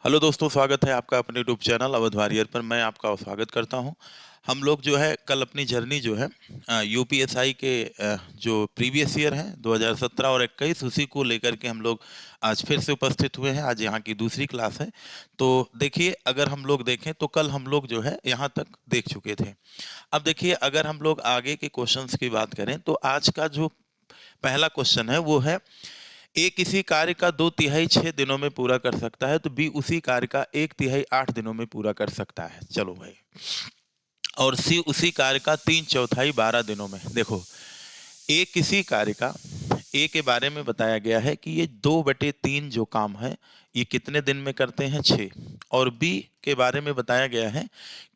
Hello दोस्तों, स्वागत है आपका अपने यूट्यूब चैनल अवध वॉरियर पर। मैं आपका स्वागत करता हूं। हम लोग जो है कल अपनी जर्नी जो है यूपीएसआई के जो प्रीवियस ईयर है 2017 और 21 उसी को लेकर के हम लोग आज फिर से उपस्थित हुए हैं। आज यहाँ की दूसरी क्लास है। तो देखिए, अगर हम लोग देखें तो कल हम लोग जो है यहाँ तक देख चुके थे। अब देखिए, अगर हम लोग आगे के क्वेश्चंस की बात करें तो आज का जो पहला क्वेश्चन है वो है, ए किसी कार्य का 2/3 6 दिनों में पूरा कर सकता है तो बी उसी कार्य का 1/3 8 दिनों में पूरा कर सकता है। चलो भाई। और सी उसी कार्य का 3/4 12 दिनों में। देखो, ए किसी कार्य का, ए के बारे में बताया गया है कि ये 2/3 जो काम है ये कितने दिन में करते हैं, 6। और बी के बारे में बताया गया है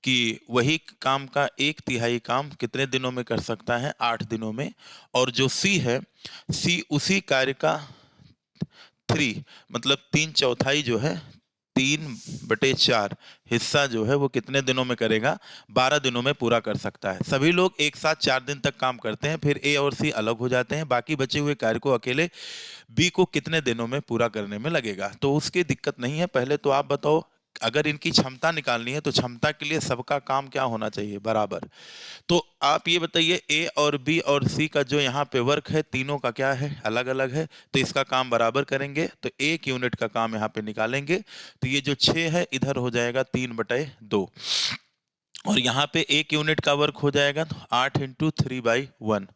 कि वही काम का 1/3 काम कितने दिनों में कर सकता है, 8 दिनों में। और जो सी है, सी उसी कार्य का 3 मतलब 3/4 जो है, 3/4 हिस्सा जो है वो कितने दिनों में करेगा, 12 दिनों में पूरा कर सकता है। सभी लोग एक साथ 4 दिन तक काम करते हैं, फिर ए और सी अलग हो जाते हैं। बाकी बचे हुए कार्य को अकेले बी को कितने दिनों में पूरा करने में लगेगा। तो उसकी दिक्कत नहीं है। पहले तो आप बताओ, अगर इनकी क्षमता निकालनी है तो क्षमता के लिए सबका काम क्या होना चाहिए, बराबर। तो आप ये बताइए, ए और बी और सी का जो यहाँ पे वर्क है, तीनों का क्या है, अलग अलग है। तो इसका काम बराबर करेंगे तो 1 यूनिट का काम यहाँ पे निकालेंगे। तो ये जो 6 है इधर हो जाएगा 3/2। और यहाँ पे 1 यूनिट का वर्क हो जाएगा तो 8 × 3/1।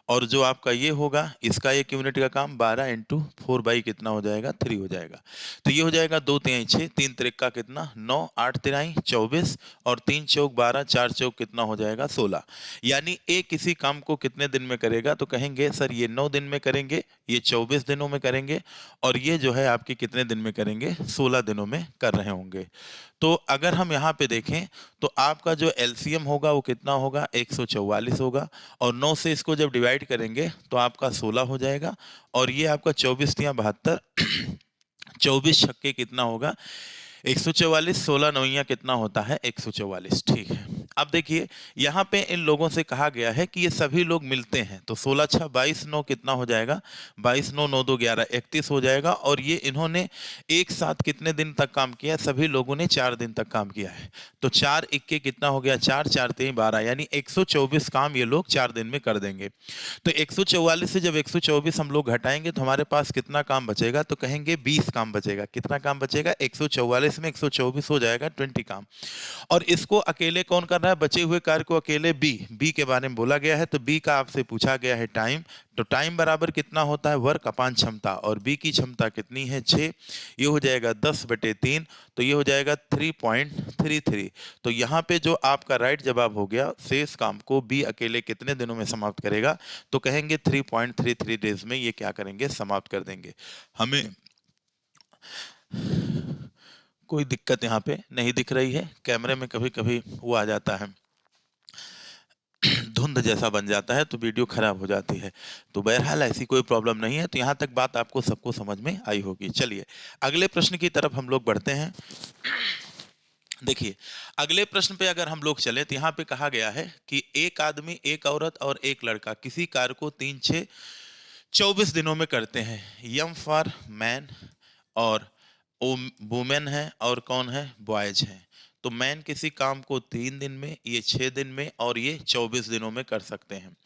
और जो आपका ये होगा, इसका 1 यूनिट का काम 12 × 4 कितना हो जाएगा, 3 हो जाएगा। तो ये हो जाएगा 2 तिहाई 6, 3 त्रिका कितना 9, 8 तिहाई 24 और 3 चौक 12, 4 चौक कितना हो जाएगा 16। यानी ए किसी काम को कितने दिन में करेगा, तो कहेंगे सर ये 9 दिन में करेंगे, ये 24 दिनों में करेंगे, और ये जो है आपके कितने दिन में करेंगे, 16 दिनों में कर रहे होंगे। तो अगर हम यहाँ पे देखें तो आपका जो एलसीएम होगा वो कितना होगा, 144 होगा। और 9 से इसको जब डिवाइड करेंगे तो आपका 16 हो जाएगा। और ये आपका 24 × 72 24 छक्के कितना होगा, 144। 16 नौइयां कितना होता है, 144। ठीक है। अब देखिए, यहाँ पे इन लोगों से कहा गया है कि ये सभी लोग मिलते हैं तो 16 × 6 22 9 कितना हो जाएगा, 22 9 9 2 11 31 हो जाएगा। और ये इन्होंने एक साथ कितने दिन तक काम किया है, सभी लोगों ने 4 दिन तक काम किया है। तो 4 इक्के कितना हो गया, 4 4 3 12, यानी 124 काम ये लोग 4 दिन में कर देंगे। तो 144 से जब 124 हम लोग घटाएंगे तो हमारे पास कितना काम बचेगा, तो कहेंगे 20 काम बचेगा। कितना काम बचेगा, 144 में 124 हो जाएगा 20 काम। और इसको अकेले कौन कर रहा है, बचे हुए कार्य को अकेले बी के बारे में बोला गया है। तो बी का आपसे पूछा गया है टाइम। तो टाइम बराबर कितना होता है, वर्क अपान क्षमता। और बी की क्षमता कितनी है, 6। ये हो जाएगा 10/3। तो ये हो जाएगा 3.33। तो यहाँ पे जो आपका राइट जवाब हो गया, शेष काम को बी अकेले कितने दिनों में समाप्त करेगा, तो कहेंगे 3.33 डेज में ये क्या करेंगे, समाप्त कर देंगे। हमें कोई दिक्कत यहाँ पे नहीं दिख रही है। कैमरे में कभी कभी वो आ जाता है, धुंध जैसा बन जाता है तो वीडियो खराब हो जाती है। तो बहरहाल ऐसी कोई प्रॉब्लम नहीं है। तो यहाँ तक बात आपको सबको समझ में आई होगी। चलिए अगले प्रश्न की तरफ हम लोग बढ़ते हैं। देखिए, अगले प्रश्न पे अगर हम लोग चले तो यहाँ पे कहा गया है कि एक आदमी, एक औरत और एक लड़का किसी कार्य को 3 6 24 दिनों में करते हैं। यम फॉर मैन और वुमेन है और कौन है, बॉयज हैं। तो मैन किसी काम को 3 दिन में, ये 6 दिन में और ये 24 दिनों में कर सकते हैं।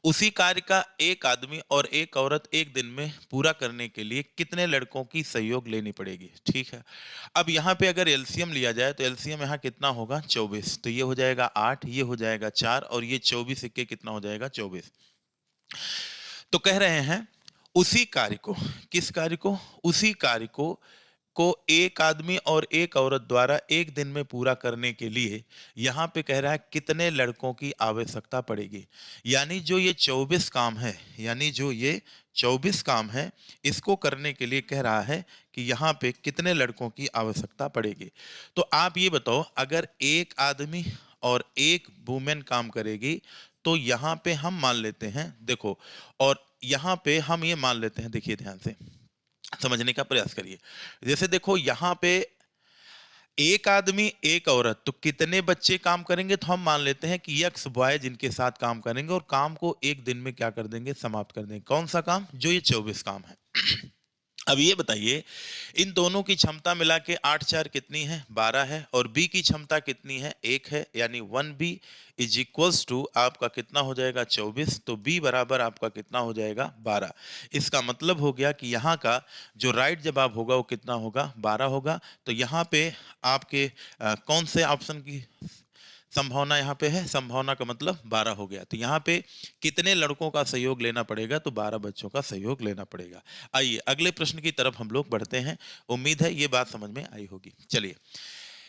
उसी कार्य का एक आदमी और एक औरत एक दिन में पूरा करने के लिए कितने लड़कों की सहयोग लेनी पड़ेगी। ठीक है। अब यहाँ पे अगर एलसीएम लिया जाए तो एलसीएम यहाँ कितना होगा, 24। तो ये हो जाएगा 8, ये हो जाएगा 4 और ये 24 इक्के कितना हो जाएगा, 24। तो कह रहे हैं उसी कार्य को, किस कार्य को, उसी कार्य को एक आदमी और एक औरत द्वारा एक दिन में पूरा करने के लिए यहां पे कह रहा है कितने लड़कों की आवश्यकता पड़ेगी। यानी जो ये 24 काम है, यानी जो ये 24 काम है, इसको करने के लिए कह रहा है कि यहाँ पे कितने लड़कों की आवश्यकता पड़ेगी। तो आप ये बताओ, अगर एक आदमी और एक वुमेन काम करेगी तो यहाँ पे हम मान लेते हैं, देखो, और यहाँ पे हम ये मान लेते हैं, देखिए ध्यान से समझने का प्रयास करिए। जैसे देखो, यहाँ पे एक आदमी एक औरत, तो कितने बच्चे काम करेंगे, तो हम मान लेते हैं कि यक्स बॉय जिनके साथ काम करेंगे और काम को एक दिन में क्या कर देंगे, समाप्त कर देंगे। कौन सा काम, जो ये 24 काम है। अब ये बताइए, इन दोनों की क्षमता मिला के 8 4 कितनी है, 12 है, और बी की क्षमता कितनी है, 1 है, यानी 1b इज इक्वल्स टू आपका कितना हो जाएगा, 24। तो बी बराबर आपका कितना हो जाएगा, 12। इसका मतलब हो गया कि यहाँ का जो राइट जवाब होगा वो कितना होगा, 12 होगा। तो यहाँ पे आपके कौन से ऑप्शन की संभावना यहाँ पे है, संभावना का मतलब 12 हो गया। तो यहाँ पे कितने लड़कों का सहयोग लेना पड़ेगा, तो 12 बच्चों का सहयोग लेना पड़ेगा। आइए अगले प्रश्न की तरफ हम लोग बढ़ते हैं। उम्मीद है ये बात समझ में आई होगी। चलिए,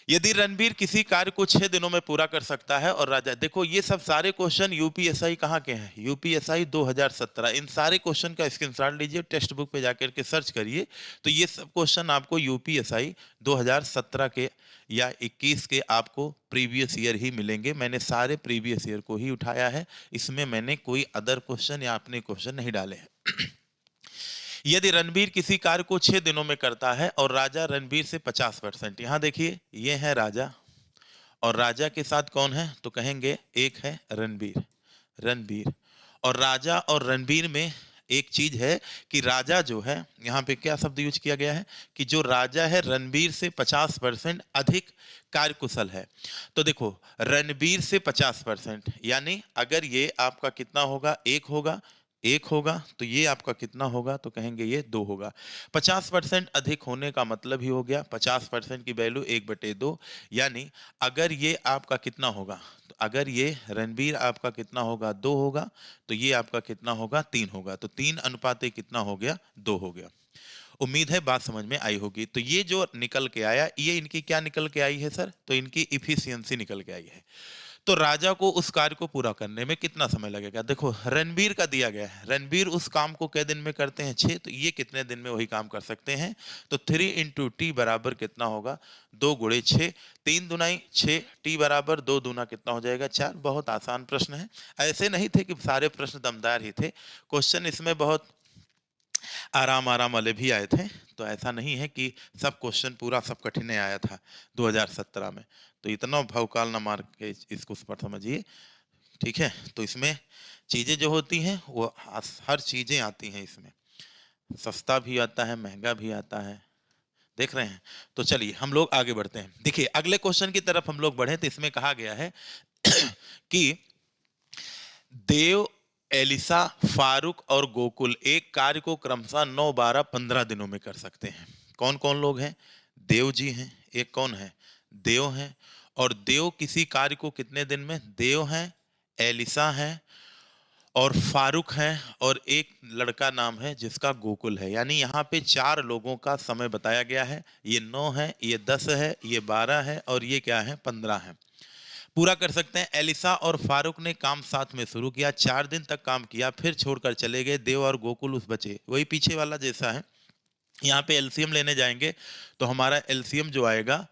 यदि रणबीर किसी कार्य को 6 दिनों में पूरा कर सकता है और राजा, देखो ये सब सारे क्वेश्चन यूपीएसआई कहाँ के हैं, यूपीएसआई 2017। इन सारे क्वेश्चन का स्क्रीनशॉट लीजिए, टेक्स्ट बुक पे जाकर के सर्च करिए, तो ये सब क्वेश्चन आपको यूपीएसआई 2017 के या 21 के आपको प्रीवियस ईयर ही मिलेंगे। मैंने सारे प्रीवियस ईयर को ही उठाया है, इसमें मैंने कोई अदर क्वेश्चन या अपने क्वेश्चन नहीं डाले हैं। यदि रणबीर किसी कार्य को 6 दिनों में करता है और राजा रणबीर से 50%, यहां देखिए ये है राजा और राजा के साथ कौन है, तो कहेंगे एक है रणबीर, रणबीर। और राजा और रणबीर में एक चीज है कि राजा जो है, यहाँ पे क्या शब्द यूज किया गया है कि जो राजा है रणबीर से 50% अधिक कार्यकुशल है। तो देखो रणबीर से 50%, यानी अगर ये आपका कितना होगा, एक होगा, एक होगा, तो ये आपका कितना होगा, तो कहेंगे ये 2 होगा। 50% अधिक होने का मतलब ही हो गया 50% की वैल्यू 1/2, यानी अगर ये आपका कितना होगा, तो अगर ये रणबीर आपका कितना होगा, 2 होगा, तो ये आपका कितना होगा, 3 होगा। तो 3 अनुपात कितना हो गया, 2 हो गया। उम्मीद है बात समझ में आई होगी। तो ये जो निकल के आया, ये इनकी क्या निकल के आई है सर, तो इनकी इफिशियंसी निकल के आई है। तो राजा को उस कार्य को पूरा करने में कितना समय लगेगा, देखो रणबीर का दिया गया है, रणबीर उस काम को कै दिन में करते हैं, 6, तो ये कितने दिन में वही काम कर सकते हैं, तो 3 इंटू टी बराबर कितना होगा, 2 गुणे 6, 3 दुनाई 6, टी बराबर 2 दूना कितना हो जाएगा, 4। बहुत आसान प्रश्न है, ऐसे नहीं थे कि सारे प्रश्न दमदार ही थे, क्वेश्चन इसमें बहुत आराम आराम वाले भी आए थे। तो ऐसा नहीं है कि सब क्वेश्चन पूरा सब कठिन आया था 2017 में, तो इतना भवकाल ना मार के इसको पर समझिए, ठीक है। तो इसमें चीजें जो होती हैं वो हर चीजें आती हैं, इसमें सस्ता भी आता है, महंगा भी आता है, देख रहे हैं। तो चलिए हम लोग आगे बढ़ते हैं। देखिए अगले क्वेश्चन की तरफ हम लोग बढ़े, तो इसमें कहा गया है कि देव, एलिसा, फारूक और गोकुल एक कार्य को क्रमशः 9, 12, 15 दिनों में कर सकते हैं। कौन कौन लोग हैं, देव जी हैं, एक कौन है, देव हैं, और देव किसी कार्य को कितने दिन में, देव हैं, एलिसा हैं और फारूक हैं, और एक लड़का नाम है जिसका गोकुल है। यानी यहाँ पे 4 लोगों का समय बताया गया है। ये 9 है, ये 10 है, ये 12 है और ये क्या है, 15 है। पूरा कर सकते हैं। एलिसा और फारूक ने काम साथ में शुरू किया, 4 दिन तक काम किया, फिर छोड़कर चले गए। देव और गोकुल उस बचे, वही पीछे वाला जैसा है। यहाँ पे एलसीएम लेने जाएंगे तो हमारा एलसीएम जो आएगा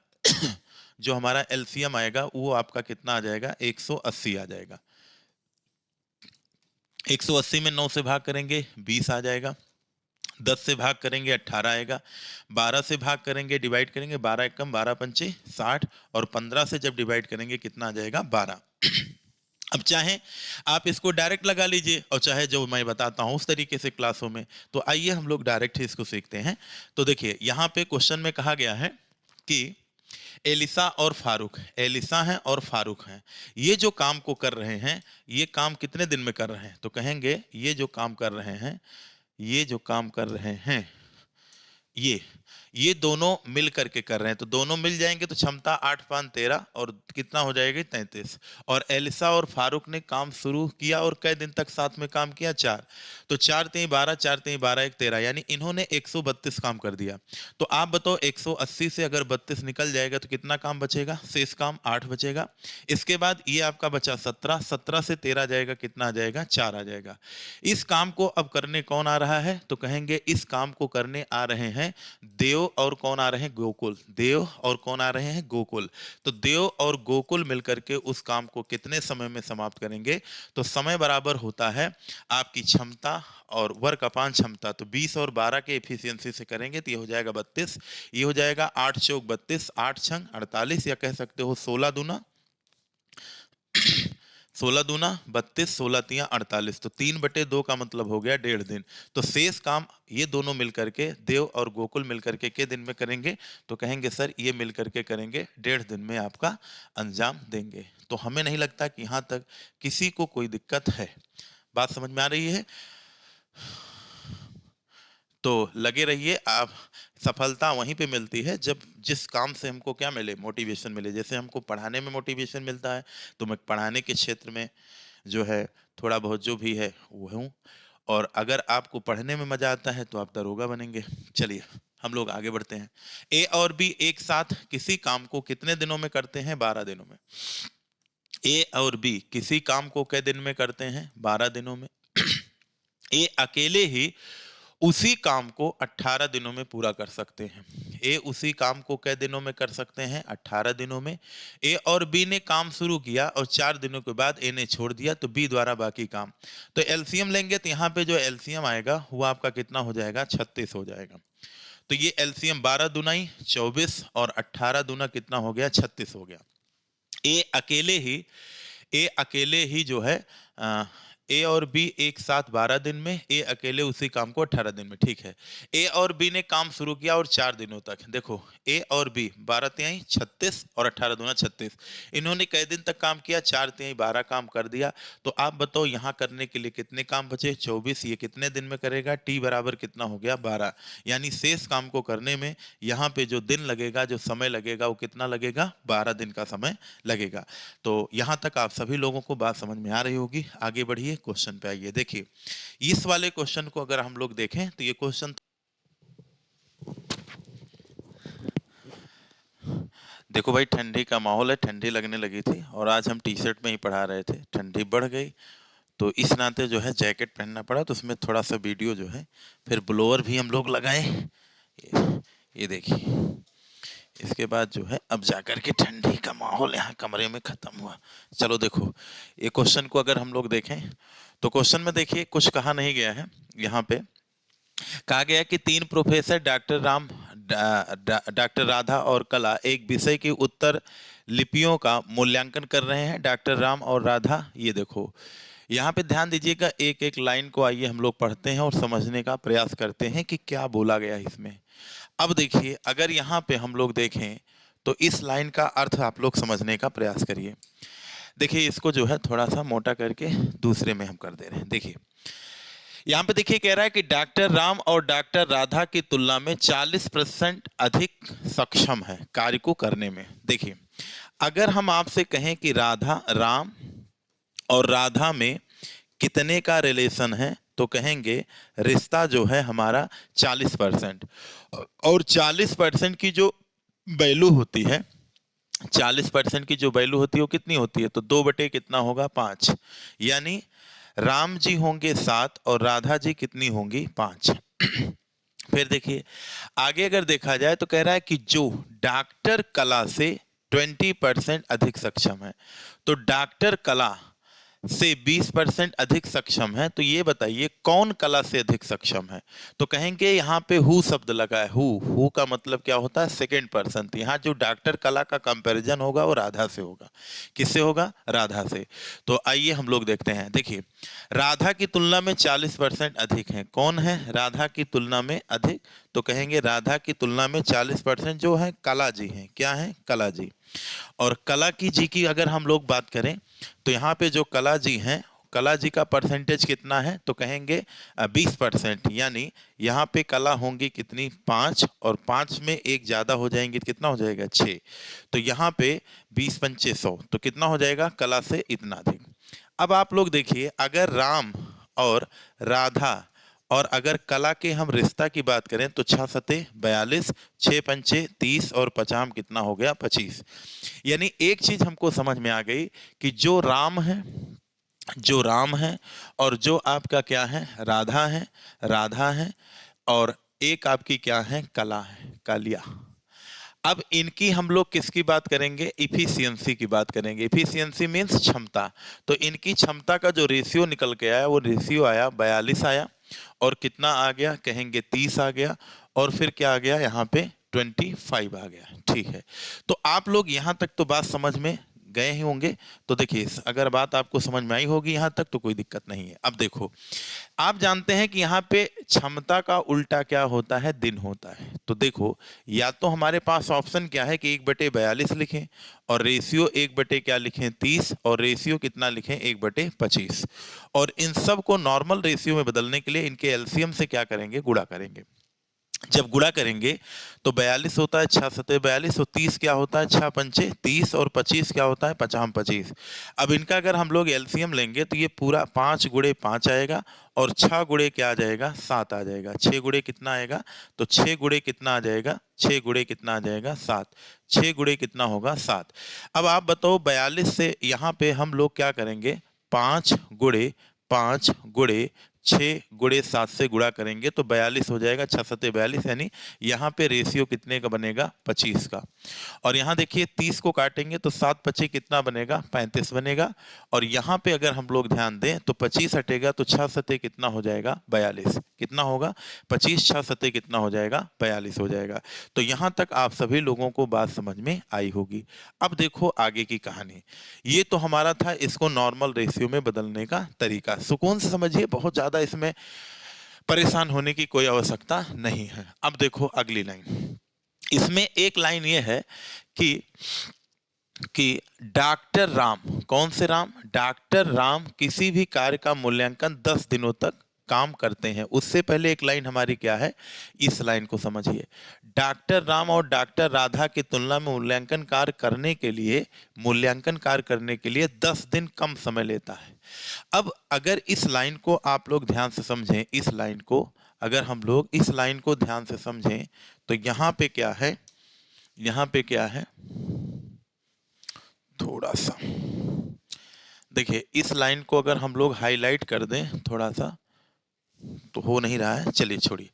जो हमारा एलसीएम आएगा वो आपका कितना आ जाएगा, 180 आ जाएगा। 180 में 9 से भाग करेंगे 20 आ जाएगा, 10 से भाग करेंगे 18 आएगा, 12 से भाग करेंगे, डिवाइड करेंगे, 12 एकम 12 पंचे 60, और 15 से जब डिवाइड करेंगे कितना आ जाएगा, 12। अब चाहे आप इसको डायरेक्ट लगा लीजिए और चाहे जो मैं बताता हूं उस तरीके से क्लासों में। तो आइए हम लोग डायरेक्ट ही इसको सीखते हैं। तो देखिए यहाँ पे क्वेश्चन में कहा गया है कि एलिसा और फारूक, एलिसा हैं और फारूक हैं, ये जो काम को कर रहे हैं, ये काम कितने दिन में कर रहे हैं, तो कहेंगे ये जो काम कर रहे हैं, ये जो काम कर रहे हैं, ये दोनों मिल करके कर रहे हैं। तो दोनों मिल जाएंगे तो क्षमता 8 5 13 और कितना हो जाएगी, 33। और एलिसा और फारूक ने काम शुरू किया और कई दिन तक साथ में काम किया, 4। तो 4 3 12, 4 3 12 1 13, यानी इन्होंने 132 काम कर दिया। तो आप बताओ 180 से अगर 32 निकल जाएगा तो कितना काम बचेगा, शेष काम 8 बचेगा। इसके बाद ये आपका बचा 17, 17 से 13 जाएगा, कितना आ जाएगा, 4 आ जाएगा। इस काम को अब करने कौन आ रहा है, तो कहेंगे इस काम को करने आ रहे हैं देव और कौन आ रहे हैं, गोकुल। देव और कौन आ रहे हैं, गोकुल। तो देव और गोकुल मिलकर के उस काम को कितने समय में समाप्त करेंगे, तो समय बराबर होता है आपकी क्षमता और वर्क अपान क्षमता। तो 20 और 12 के एफिशिएंसी से करेंगे तो ये हो जाएगा 32, ये हो जाएगा 8 चौक 32, 8 छंग 48, या कह सकते हो 16 दूना 16 दूना 32, 16 तियां 48, तो 3/2 का मतलब हो गया 1.5 दिन। तो शेष काम ये दोनों मिलकर के, देव और गोकुल मिलकर के कितने दिन में करेंगे? तो कहेंगे सर ये मिलकर के करेंगे 1.5 दिन में आपका अंजाम देंगे। तो हमें नहीं लगता कि यहाँ तक किसी को कोई दिक्कत है। बात समझ में आ रही है? तो लगे रहिए आप। सफलता वहीं पे मिलती है जब जिस काम से हमको क्या मिले? मोटिवेशन मिले। जैसे हमको पढ़ाने में मोटिवेशन मिलता है, तो मैं पढ़ाने के क्षेत्र में जो है थोड़ा बहुत जो भी है वो हूँ। और अगर आपको पढ़ने में मजा आता है तो आप दरोगा बनेंगे। चलिए हम लोग आगे बढ़ते हैं। ए और बी एक साथ किसी काम को कितने दिनों में करते हैं? 12 दिनों में। ए और बी किसी काम को कितने दिन में करते हैं? 12 दिनों में। ए अकेले ही उसी काम को 18 दिनों में पूरा कर सकते हैं। ए उसी काम को कितने दिनों में कर सकते हैं? 18 दिनों में। ए और बी ने काम शुरू किया और 4 दिनों के बाद ए ने छोड़ दिया, तो बी द्वारा बाकी काम। तो एलसीएम लेंगे तो यहाँ पे जो एलसीएम आएगा वो आपका कितना हो जाएगा? 36 हो जाएगा। तो ये एलसीएम 12 दूनाई 24 और 18 दूना कितना हो गया? 36 हो गया। ए अकेले ही जो है ए और बी एक साथ 12 दिन में, ए अकेले उसी काम को 18 दिन में। ठीक है, ए और बी ने काम शुरू किया और 4 दिनों तक। देखो ए और बी 12 तिहाई 36 और 18 दूना 36, इन्होंने कई दिन तक काम किया? 4 तिहाई 12 काम कर दिया। तो आप बताओ यहाँ करने के लिए कितने काम बचे? 24। ये कितने दिन में करेगा? टी बराबर कितना हो गया? 12। यानी शेष काम को करने में यहाँ पे जो दिन लगेगा, जो समय लगेगा, वो कितना लगेगा? 12 दिन का समय लगेगा। तो यहाँ तक आप सभी लोगों को बात समझ में आ रही होगी। आगे बढ़िए, क्वेश्चन पे आइए। देखिए इस वाले क्वेश्चन को अगर हम लोग देखें तो ये क्वेश्चन देखो भाई, ठंडी का माहौल है, ठंडी लगने लगी थी और आज हम टी शर्ट में ही पढ़ा रहे थे, ठंडी बढ़ गई तो इस नाते जो है जैकेट पहनना पड़ा। तो उसमें थोड़ा सा वीडियो जो है, फिर ब्लोअर भी हम लोग लगाए। ये देखिए, इसके बाद जो है अब जाकर के ठंडी का माहौल यहाँ कमरे में खत्म हुआ। चलो देखो ये क्वेश्चन को अगर हम लोग देखें तो क्वेश्चन में देखिए कुछ कहा नहीं गया है। यहाँ पे कहा गया कि 3 प्रोफेसर डॉक्टर राधा और कला एक विषय की उत्तर लिपियों का मूल्यांकन कर रहे हैं। डॉक्टर राम और राधा, ये देखो यहाँ पे ध्यान दीजिएगा, एक एक लाइन को आइए हम लोग पढ़ते हैं और समझने का प्रयास करते हैं कि क्या बोला गया इसमें। अब देखिए अगर यहाँ पे हम लोग देखें तो इस लाइन का अर्थ आप लोग समझने का प्रयास करिए। देखिए इसको जो है थोड़ा सा मोटा करके दूसरे में हम कर दे रहे हैं। देखिए यहाँ पे देखिए कह रहा है कि डॉक्टर राम और डॉक्टर राधा की तुलना में 40% अधिक सक्षम है कार्य को करने में। देखिए अगर हम आपसे कहें कि राम और राधा में कितने का रिलेशन है, तो कहेंगे रिश्ता जो है हमारा 40%। और 40% की जो वैल्यू होती है, 40% की जो वैल्यू होती है वो कितनी होती है? तो 2 बटे कितना होगा? 5। यानी राम जी होंगे 7 और राधा जी कितनी होंगी? 5। फिर देखिए आगे अगर देखा जाए तो कह रहा है कि जो डॉक्टर कला से 20% अधिक सक्षम है, तो डॉक्टर कला से 20% अधिक सक्षम है। तो ये बताइए कौन कला से अधिक सक्षम है? तो कहेंगे यहाँ पे हु शब्द लगा है। हु का मतलब क्या होता है? Second person. तो यहाँ जो डॉक्टर कला का कंपैरिजन होगा वो राधा से होगा। किससे होगा? राधा से। तो आइए हम लोग देखते हैं। देखिए राधा की तुलना में 40% अधिक है। कौन है राधा की तुलना में अधिक? तो कहेंगे राधा की तुलना में 40% जो है कला जी हैं। क्या है? कला जी। और कला की जी की अगर हम लोग बात करें तो यहाँ पे जो कला जी हैं, कला जी का परसेंटेज कितना है? तो कहेंगे 20%। यानी यहाँ पे कला होंगी कितनी? 5, और 5 में एक ज़्यादा हो जाएंगे, कितना हो जाएगा? 6। तो यहाँ पे 20 पंचे 100, तो कितना हो जाएगा? कला से इतना अधिक। अब आप लोग देखिए अगर राम और राधा और अगर कला के हम रिश्ता की बात करें तो 6 सते 42, 6 पंचे 30 और 50 कितना हो गया? 25। यानी एक चीज हमको समझ में आ गई कि जो राम है और जो आपका क्या है? राधा है और एक आपकी क्या है? कला है, कालिया। अब इनकी हम लोग किसकी बात करेंगे? इफिशियंसी की बात करेंगे। इफिशियंसी मीन्स क्षमता। तो इनकी क्षमता का जो रेशियो निकल के आया वो रेशियो आया 42 आया, और कितना आ गया? कहेंगे 30 आ गया, और फिर क्या आ गया? यहाँ पे 25 आ गया। ठीक है, तो आप लोग यहाँ तक तो बात समझ में गए ही होंगे। तो देखिए अगर बात आपको समझ में आई होगी यहाँ तक तो कोई दिक्कत नहीं है। अब देखो, आप जानते हैं कि यहाँ पे क्षमता का उल्टा क्या होता है, दिन होता है। तो देखो, या तो हमारे पास ऑप्शन क्या है कि 1/42 लिखें, और रेशियो 1 क्या लिखें 30, और रेशियो कितना लिखें 1/25। और इन सब को नॉर्मल रेशियो में बदलने के लिए इनके एलसीएम से क्या करेंगे, गुणा करेंगे। जब गुणा करेंगे तो 42 होता है 6×7=42, और 30 क्या होता है 6×5 30, और 25 क्या होता है 5×25। अब इनका अगर हम लोग एलसीएम लेंगे तो ये पूरा 5×5 आएगा, और 6 गुणे क्या आ जाएगा 7 आ जाएगा। 6 गुणे कितना आएगा, तो 6 गुणे कितना आ जाएगा, 6 गुणे कितना आ जाएगा 7। 6 गुणे कितना होगा 7। अब आप बताओ 42 से यहाँ पे हम लोग क्या करेंगे, 5×5×6×7 से गुणा करेंगे तो 42 हो जाएगा। 6×7=42, यानी यहाँ पे रेशियो कितने का बनेगा 25 का। और यहाँ देखिए 30 को काटेंगे तो 7×5 कितना बनेगा 35 बनेगा। और यहाँ पे अगर हम लोग ध्यान दें तो 25 हटेगा तो 6×7 कितना हो जाएगा 42। कितना होगा 25, 6×7 कितना हो जाएगा 42 हो जाएगा। तो यहाँ तक आप सभी लोगों को बात समझ में आई होगी। अब देखो आगे की कहानी। ये तो हमारा था इसको नॉर्मल रेशियो में बदलने का तरीका। सुकून से समझिए, बहुत ज्यादा इसमें परेशान होने की कोई आवश्यकता नहीं है। अब देखो अगली लाइन। इसमें एक लाइन ये है कि डॉक्टर राम, कौन से राम, डॉक्टर राम किसी भी कार्य का मूल्यांकन 10 दिनों तक काम करते हैं। उससे पहले एक लाइन हमारी क्या है, इस लाइन को समझिए। डॉक्टर राम और डॉक्टर राधा की तुलना में मूल्यांकन कार्य करने के लिए 10 दिन कम समय लेता है। अब अगर इस लाइन को आप लोग ध्यान से समझें, इस लाइन को अगर हम लोग इस लाइन को ध्यान से समझें तो यहाँ पे क्या है, यहाँ पे क्या है, थोड़ा सा देखिए इस लाइन को अगर हम लोग हाईलाइट कर दें थोड़ा सा, तो हो नहीं रहा है, चलिए छोड़िए।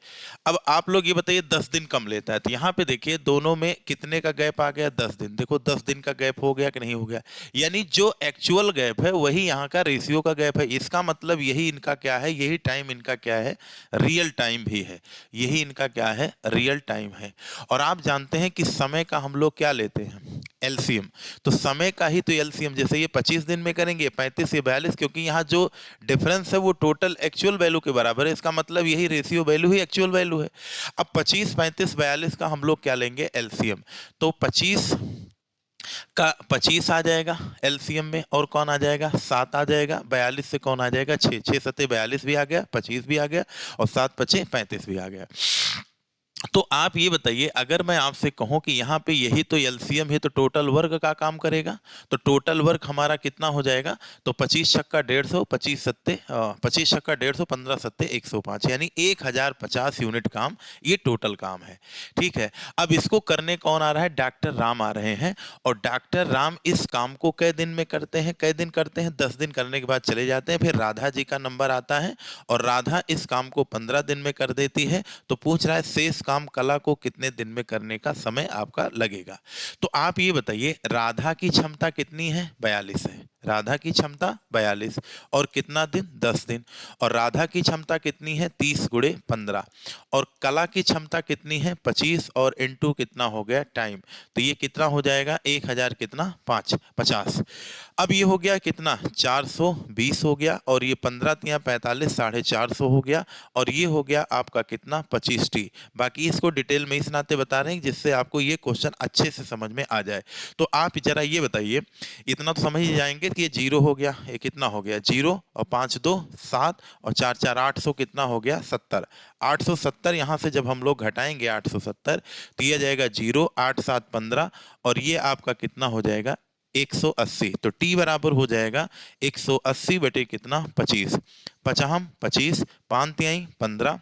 अब आप लोग ये बताइए 10 दिन कम लेता है, तो यहाँ पे देखिए दोनों में कितने का गैप आ गया 10 दिन। देखो 10 दिन का गैप हो गया कि नहीं हो गया, यानी जो एक्चुअल गैप है वही यहाँ का रेशियो का गैप है। इसका मतलब यही इनका क्या है, यही टाइम इनका क्या है, रियल टाइम भी है। यही इनका क्या है, रियल टाइम है। और आप जानते हैं कि समय का हम लोग क्या लेते हैं, एलसीएम। तो समय का ही तो एलसीएम, जैसे ये 25 दिन में करेंगे 35 या 42, क्योंकि यहाँ जो डिफरेंस है वो टोटल एक्चुअल वैल्यू के बराबर है। इसका मतलब यही रेशियो वैल्यू ही एक्चुअल वैल्यू है। अब 25, 35, 42 का हम लोग क्या लेंगे एलसीएम। तो 25 का 25 आ जाएगा एलसीएम में, और कौन आ जाएगा 7 आ जाएगा। 42 से कौन आ जाएगा 6, 6×7=42 भी आ गया, 25 भी आ गया, और 7×5 35 भी आ गया। तो आप ये बताइए, अगर मैं आपसे कहूं कि यहाँ पे यही तो एलसीएम है तो टोटल वर्क का काम करेगा, तो टोटल वर्क हमारा कितना हो जाएगा, तो 25×150, 25×150, 15×7 यानी 1050 यूनिट काम, ये टोटल काम है। ठीक है, अब इसको करने कौन आ रहा है, डॉक्टर राम आ रहे हैं। और डॉक्टर राम इस काम को कै दिन में करते हैं, कै दिन करते हैं 10 दिन करने के बाद चले जाते हैं। फिर राधा जी का नंबर आता है और राधा इस काम को 15 दिन में कर देती है। तो पूछ रहा है शेष काम कला को कितने दिन में करने का समय आपका लगेगा। तो आप ये बताइए राधा की क्षमता कितनी है, 42 है। राधा की क्षमता 42, और कितना दिन 10 दिन। और राधा की क्षमता कितनी है 30×15, और कला की क्षमता कितनी है 25, और इनटू कितना हो गया टाइम। तो ये कितना हो जाएगा 1000 कितना 50। अब ये हो गया कितना 420 हो गया, और ये 15×45 450 हो गया, और ये हो गया आपका कितना 25T। बाकी इसको डिटेल में इस नाते बता रहे हैं जिससे आपको ये क्वेश्चन अच्छे से समझ में आ जाए। तो आप जरा ये बताइए, इतना तो समझ ही जाएंगे कि ये 0 हो गया, ये कितना हो गया 0, और 5 2 7, और 4 4 800 कितना हो गया 70। 870 यहाँ से जब हम लोग घटाएंगे 870 तो ये जाएगा 0, 8 7 15, और ये आपका कितना हो जाएगा 180। तो T बराबर हो जाएगा 180 बटे कितना 25, 50 25, 5 तिहाई 15,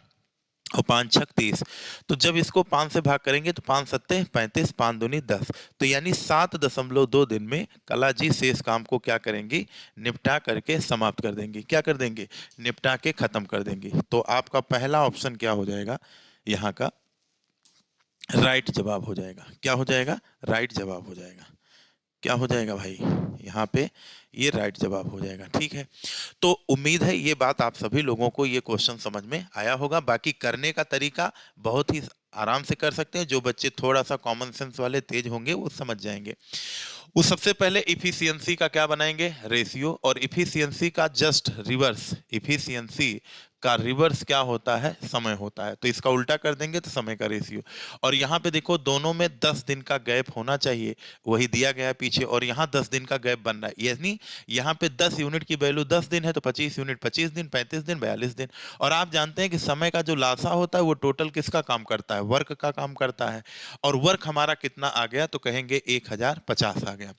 और 5 छक 30। तो जब इसको 5 से भाग करेंगे तो 5 सत्ते 35, 5 दूनी 10। तो यानी 7.2 दिन में कला जी शेष काम को क्या करेंगी, निपटा करके समाप्त कर देंगी। क्या कर देंगे, निपटा के खत्म कर देंगी। तो आपका पहला ऑप्शन क्या हो जाएगा, यहाँ का राइट जवाब हो जाएगा। क्या हो जाएगा, राइट जवाब हो जाएगा। क्या हो जाएगा भाई, यहाँ पे ये राइट जवाब हो जाएगा। ठीक है, तो उम्मीद है ये बात आप सभी लोगों को ये क्वेश्चन समझ में आया होगा। बाकी करने का तरीका बहुत ही आराम से कर सकते हैं। जो बच्चे थोड़ा सा कॉमन सेंस वाले तेज होंगे वो समझ जाएंगे। उस सबसे पहले इफिशियंसी का क्या बनाएंगे, रेशियो, और इफिशियंसी का जस्ट रिवर्स, इफिशियंसी का रिवर्स क्या होता है, समय होता है। तो इसका उल्टा कर देंगे तो समय का रेशियो। और यहाँ पे देखो दोनों में 10 दिन का गैप होना चाहिए, वही दिया गया है पीछे, और यहाँ 10 दिन का गैप बन रहा है, यानी यहाँ पे 10 यूनिट की वैल्यू 10 दिन है तो 25 यूनिट 25 दिन, 35 दिन 42 दिन। और आप जानते हैं कि समय का जो लासा होता है वो टोटल किसका काम करता है, वर्क का काम करता है। और वर्क हमारा कितना आ गया, तो कहेंगे 1050 आ गया।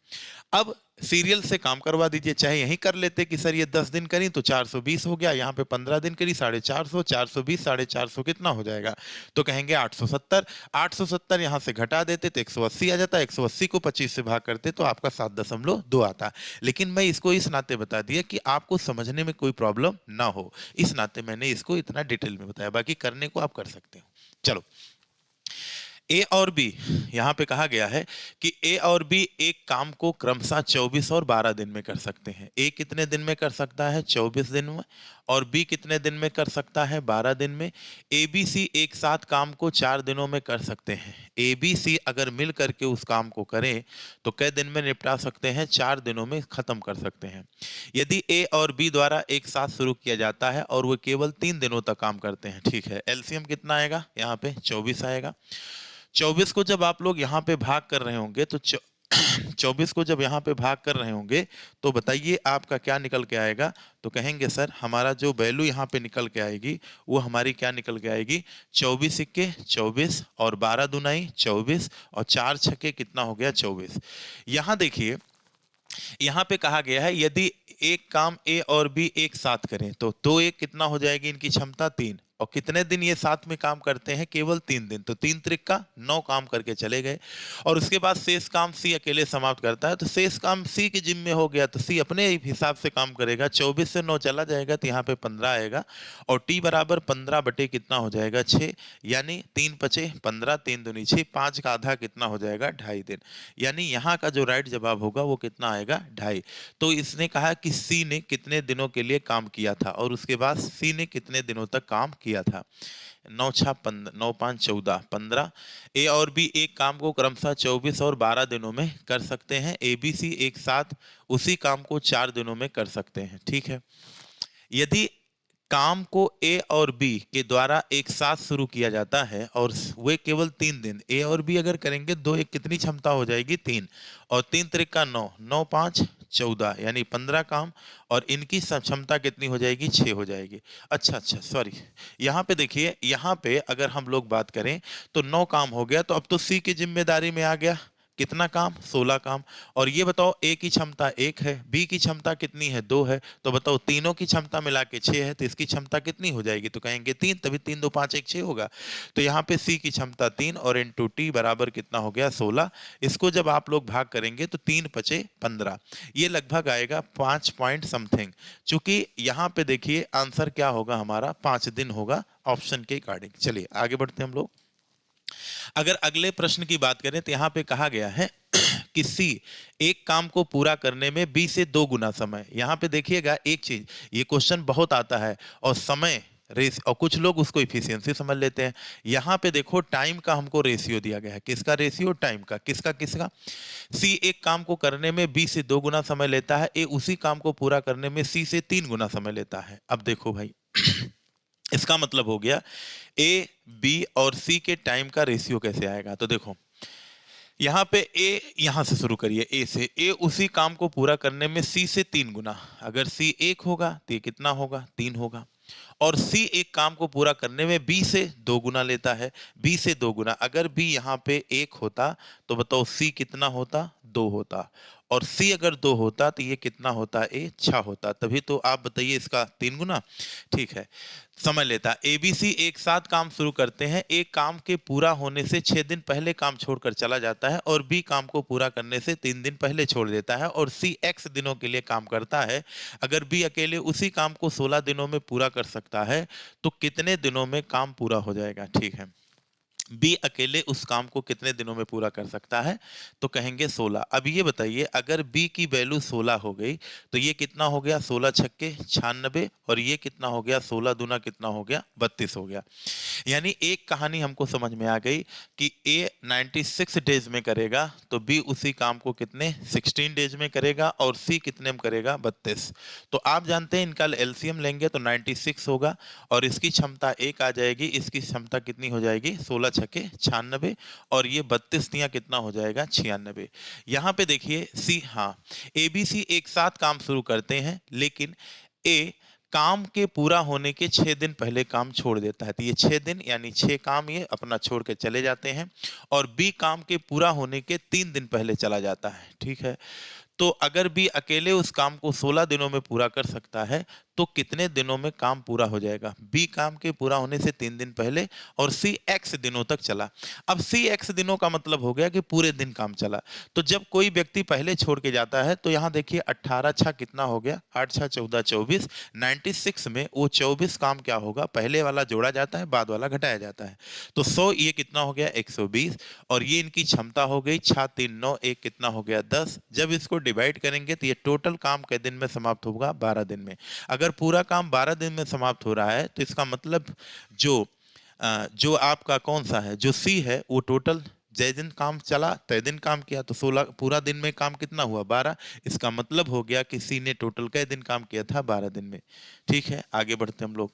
अब सीरियल से काम करवा दीजिए, चाहे यहीं कर लेते कि सर ये 10 दिन करी तो 420 हो गया, यहाँ पे 15 दिन करी 450, 420 450 कितना हो जाएगा, तो कहेंगे 870। 870 यहाँ से घटा देते तो 180 आ जाता, 180 को 25 से भाग करते तो आपका 7.2 आता। लेकिन मैं इसको इस नाते बता दिया कि आपको समझने में कोई प्रॉब्लम ना हो, इस नाते मैंने इसको इतना डिटेल में बताया, बाकी करने को आप कर सकते हो। चलो, ए और बी, यहां पे कहा गया है कि ए और बी एक काम को क्रमशः 24 और 12 दिन में कर सकते हैं। ए कितने दिन में कर सकता है, 24 दिन में, और बी कितने दिन में कर सकता है, 12 दिन में। ए बी सी एक साथ काम को 4 दिनों में कर सकते हैं। ए बी सी अगर मिल करके उस काम को करें तो कै दिन में निपटा सकते हैं, 4 दिनों में खत्म कर सकते हैं। यदि ए और बी द्वारा एक साथ शुरू किया जाता है और वो केवल 3 दिनों तक काम करते हैं, ठीक है, एलसीएम कितना आएगा, यहाँ पे 24 आएगा। 24 को जब आप लोग यहाँ पे भाग कर रहे होंगे तो 24 को जब यहाँ पे भाग कर रहे होंगे तो बताइए आपका क्या निकल के आएगा, तो कहेंगे सर हमारा जो वैल्यू यहाँ पे निकल के आएगी वो हमारी क्या निकल के आएगी, 24 सिक्के 24 और 12 दुनाई 24 और 4 छक्के कितना हो गया, 24। यहाँ देखिए, यहाँ पे कहा गया है यदि एक काम ए और बी एक साथ करें तो 2 एक कितना हो जाएगी इनकी क्षमता, 3। और कितने दिन ये साथ में काम करते हैं, केवल 3 दिन, तो 3 त्रिक 9 काम करके चले गए। और उसके बाद शेष काम सी अकेले समाप्त करता है, तो शेष काम सी के जिम्मे हो गया, तो सी अपने हिसाब से काम करेगा। 24 से 9 चला जाएगा तो यहाँ पे 15 आएगा, और टी बराबर 15 बटे कितना हो जाएगा, 6, यानी 3 पचे 15, 3 दूनी 6, 5 का आधा कितना हो जाएगा, 2.5 दिन। यानी यहाँ का जो राइट जवाब होगा वो कितना आएगा, 2.5। तो इसने कहा कि सी ने कितने दिनों के लिए काम किया था, और उसके बाद सी ने कितने दिनों तक काम किया था। 9 6 15, 9 5 14 15। ए और बी एक काम को क्रमशः 24 और 12 दिनों में कर सकते हैं। ए बी सी एक साथ उसी काम को 4 दिनों में कर सकते हैं, ठीक है। यदि काम को ए और बी के द्वारा एक साथ शुरू किया जाता है और वे केवल 3 दिन, ए और बी अगर करेंगे 2 एक कितनी क्षमता हो जाएगी, 3, और 3 त्रिक 9, 9 5 14, यानी 15 काम, और इनकी क्षमता कितनी हो जाएगी, 6 हो जाएगी। अच्छा सॉरी, यहाँ पे देखिए, यहाँ पे अगर हम लोग बात करें तो 9 काम हो गया, तो अब तो सी की जिम्मेदारी में आ गया कितना काम, 16 काम। और ये बताओ ए की क्षमता 1 है, बी की क्षमता कितनी है, 2 है, तो बताओ तीनों की क्षमता मिला के 6 है, तो इसकी क्षमता कितनी हो जाएगी, तो कहेंगे 3, तभी 3 2 5 1 6 होगा। तो यहाँ पे सी की क्षमता 3 और इंटू टी बराबर कितना हो गया, 16। इसको जब आप लोग भाग करेंगे तो 3 पचे 15, ये लगभग आएगा 5 पॉइंट समथिंग। चूंकि यहाँ पे देखिए आंसर क्या होगा हमारा, 5 दिन होगा ऑप्शन के अकॉर्डिंग। चलिए आगे बढ़ते हैं हम लोग। अगर अगले प्रश्न की बात करें तो यहाँ पे कहा गया है कि सी एक काम को पूरा करने में बी से 2 गुना समय। यहाँ पे देखिएगा एक चीज, ये क्वेश्चन बहुत आता है, और समय रेस, और कुछ लोग उसको इफिशियंसी समझ लेते हैं। यहाँ पे देखो टाइम का हमको रेशियो दिया गया है, किसका रेशियो, टाइम का, किसका किसका, सी एक काम को करने में बी से 2 गुना समय लेता है, ए उसी काम को पूरा करने में सी से 3 गुना समय लेता है। अब देखो भाई इसका मतलब हो गया ए बी और सी के टाइम का रेशियो कैसे आएगा, तो देखो यहाँ पे ए, यहाँ से शुरू करिए, ए से, ए उसी काम को पूरा करने में सी से 3 गुना, अगर सी 1 होगा तो ये कितना होगा, 3 होगा। और सी एक काम को पूरा करने में बी से 2 गुना लेता है, बी से 2 गुना, अगर बी यहाँ पे 1 होता तो बताओ सी कितना होता, 2 होता, और सी अगर 2 होता तो ये कितना होता, ए 6 होता, तभी तो आप बताइए इसका 3 गुना, ठीक है, समझ लेता। एबीसी एक साथ काम शुरू करते हैं, एक काम के पूरा होने से 6 दिन पहले काम छोड़कर चला जाता है, और बी काम को पूरा करने से 3 दिन पहले छोड़ देता है, और सी एक्स दिनों के लिए काम करता है। अगर बी अकेले उसी काम को 16 दिनों में पूरा कर सकता है तो कितने दिनों में काम पूरा हो जाएगा, ठीक है। बी अकेले उस काम को कितने दिनों में पूरा कर सकता है, तो कहेंगे 16। अब ये बताइए अगर बी की वैल्यू 16 हो गई तो ये कितना हो गया, 16 छक्के 96, और ये कितना हो गया, 16 दूना कितना हो गया, 32 हो गया। यानी एक कहानी हमको समझ में आ गई कि ए 96 डेज में करेगा तो बी उसी काम को कितने 16 डेज में करेगा, और सी कितने में करेगा, 32। तो आप जानते हैं इनका एलसीएम लेंगे तो 96 होगा, और इसकी क्षमता एक आ जाएगी, इसकी क्षमता कितनी हो जाएगी, 16 छके 96, और ये 32 दिया कितना हो जाएगा, 96। यहाँ पे देखिए सी, हाँ एबीसी एक साथ काम शुरू करते हैं, लेकिन ए काम के पूरा होने के 6 दिन पहले काम छोड़ देता है, तो ये 6 दिन यानी 6 काम ये अपना छोड़ के चले जाते हैं, और बी काम के पूरा होने के 3 दिन पहले चला जाता है। ठीक है, तो अगर बी अकेले उस काम को 16 दिनों में पूरा कर सकता है तो कितने दिनों में काम पूरा हो जाएगा, बी काम के पूरा होने से 3 दिन पहले, और सी एक्स दिनों तक चला। अब सी एक्स दिनों का मतलब हो गया कि पूरे दिन काम चला। तो जब कोई व्यक्ति पहले छोड़ के जाता है तो यहाँ देखिए 18 छा कितना हो गया, 8 छा 14 24, 96 में वो 24 काम क्या होगा, पहले वाला जोड़ा जाता है, बाद वाला घटाया जाता है। तो 100 ये कितना हो गया, 120, और ये इनकी क्षमता हो गई 6 3 9 1 कितना हो गया, 10। जब इसको डिवाइड करेंगे तो ये टोटल काम के दिन में समाप्त होगा, 12 दिन में। अगर पूरा काम 12 दिन में समाप्त हो रहा है तो इसका मतलब जो आपका कौन सा है, जो सी है, वो टोटल जय दिन काम चला तय दिन काम किया, तो 16 पूरा दिन में काम कितना हुआ, 12। इसका मतलब हो गया कि सी ने टोटल कै दिन काम किया था, 12 दिन में। ठीक है, आगे बढ़ते हम लोग।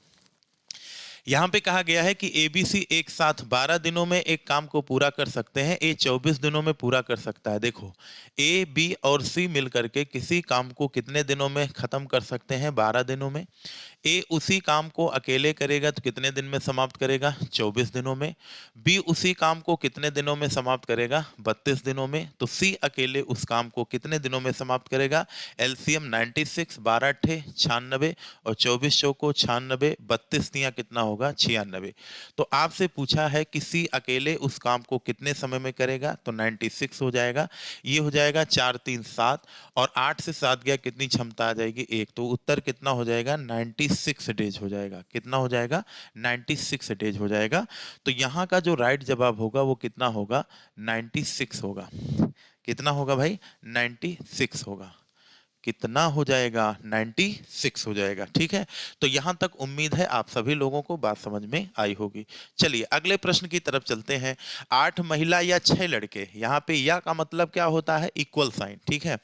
यहाँ पे कहा गया है कि एबीसी एक साथ 12 दिनों में एक काम को पूरा कर सकते हैं, ए 24 दिनों में पूरा कर सकता है। देखो ए बी और सी मिलकर के किसी काम को कितने दिनों में खत्म कर सकते हैं, 12 दिनों में। ए उसी काम को अकेले करेगा तो कितने दिन में समाप्त करेगा, 24 दिनों में। बी उसी काम को कितने दिनों में समाप्त करेगा, 32 दिनों में। तो सी अकेले उस काम को कितने दिनों में समाप्त करेगा, एलसीएम 96, 12 अट्ठे 96, और 24 चौको 96, 32 दिया कितना होगा, 96। तो आपसे पूछा है कि सी अकेले उस काम को कितने समय में करेगा, तो 96 हो जाएगा। ये हो जाएगा 4 3 7, और 8 से 7 गया कितनी क्षमता आ जाएगी, 1। तो उत्तर कितना हो जाएगा, 96 डेज हो जाएगा। कितना हो जाएगा, 96 डेज हो जाएगा। तो यहाँ का जो राइट जवाब होगा वो कितना होगा, 96 होगा। कितना होगा भाई, 96 होगा। कितना हो जाएगा, 96 हो जाएगा। ठीक है, तो यहां तक उम्मीद है आप सभी लोगों को बात समझ में आई होगी। चलिए अगले प्रश्न की तरफ चलते हैं। 8 महिला या 6 लड़के, यहाँ पे या का मतलब क्या होता है, इक्वल साइन। ठीक है,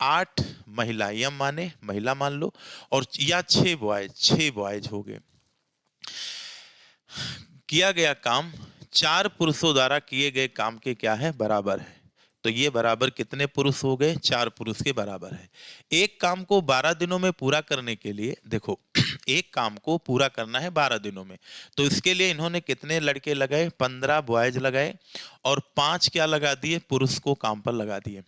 8 महिला, यम माने महिला मान लो, और या 6 बॉयज हो गए। किया गया काम 4 पुरुषों द्वारा किए गए काम के क्या है, बराबर है। तो ये बराबर कितने पुरुष हो गए, 4 पुरुष के बराबर है। एक काम को 12 दिनों में पूरा करने के लिए, देखो एक काम को पूरा करना है 12 दिनों में, तो इसके लिए इन्होंने कितने लड़के लगाए, 15 बॉयज लगाए, और 5 क्या लगा दिए, पुरुष को काम पर लगा दिए।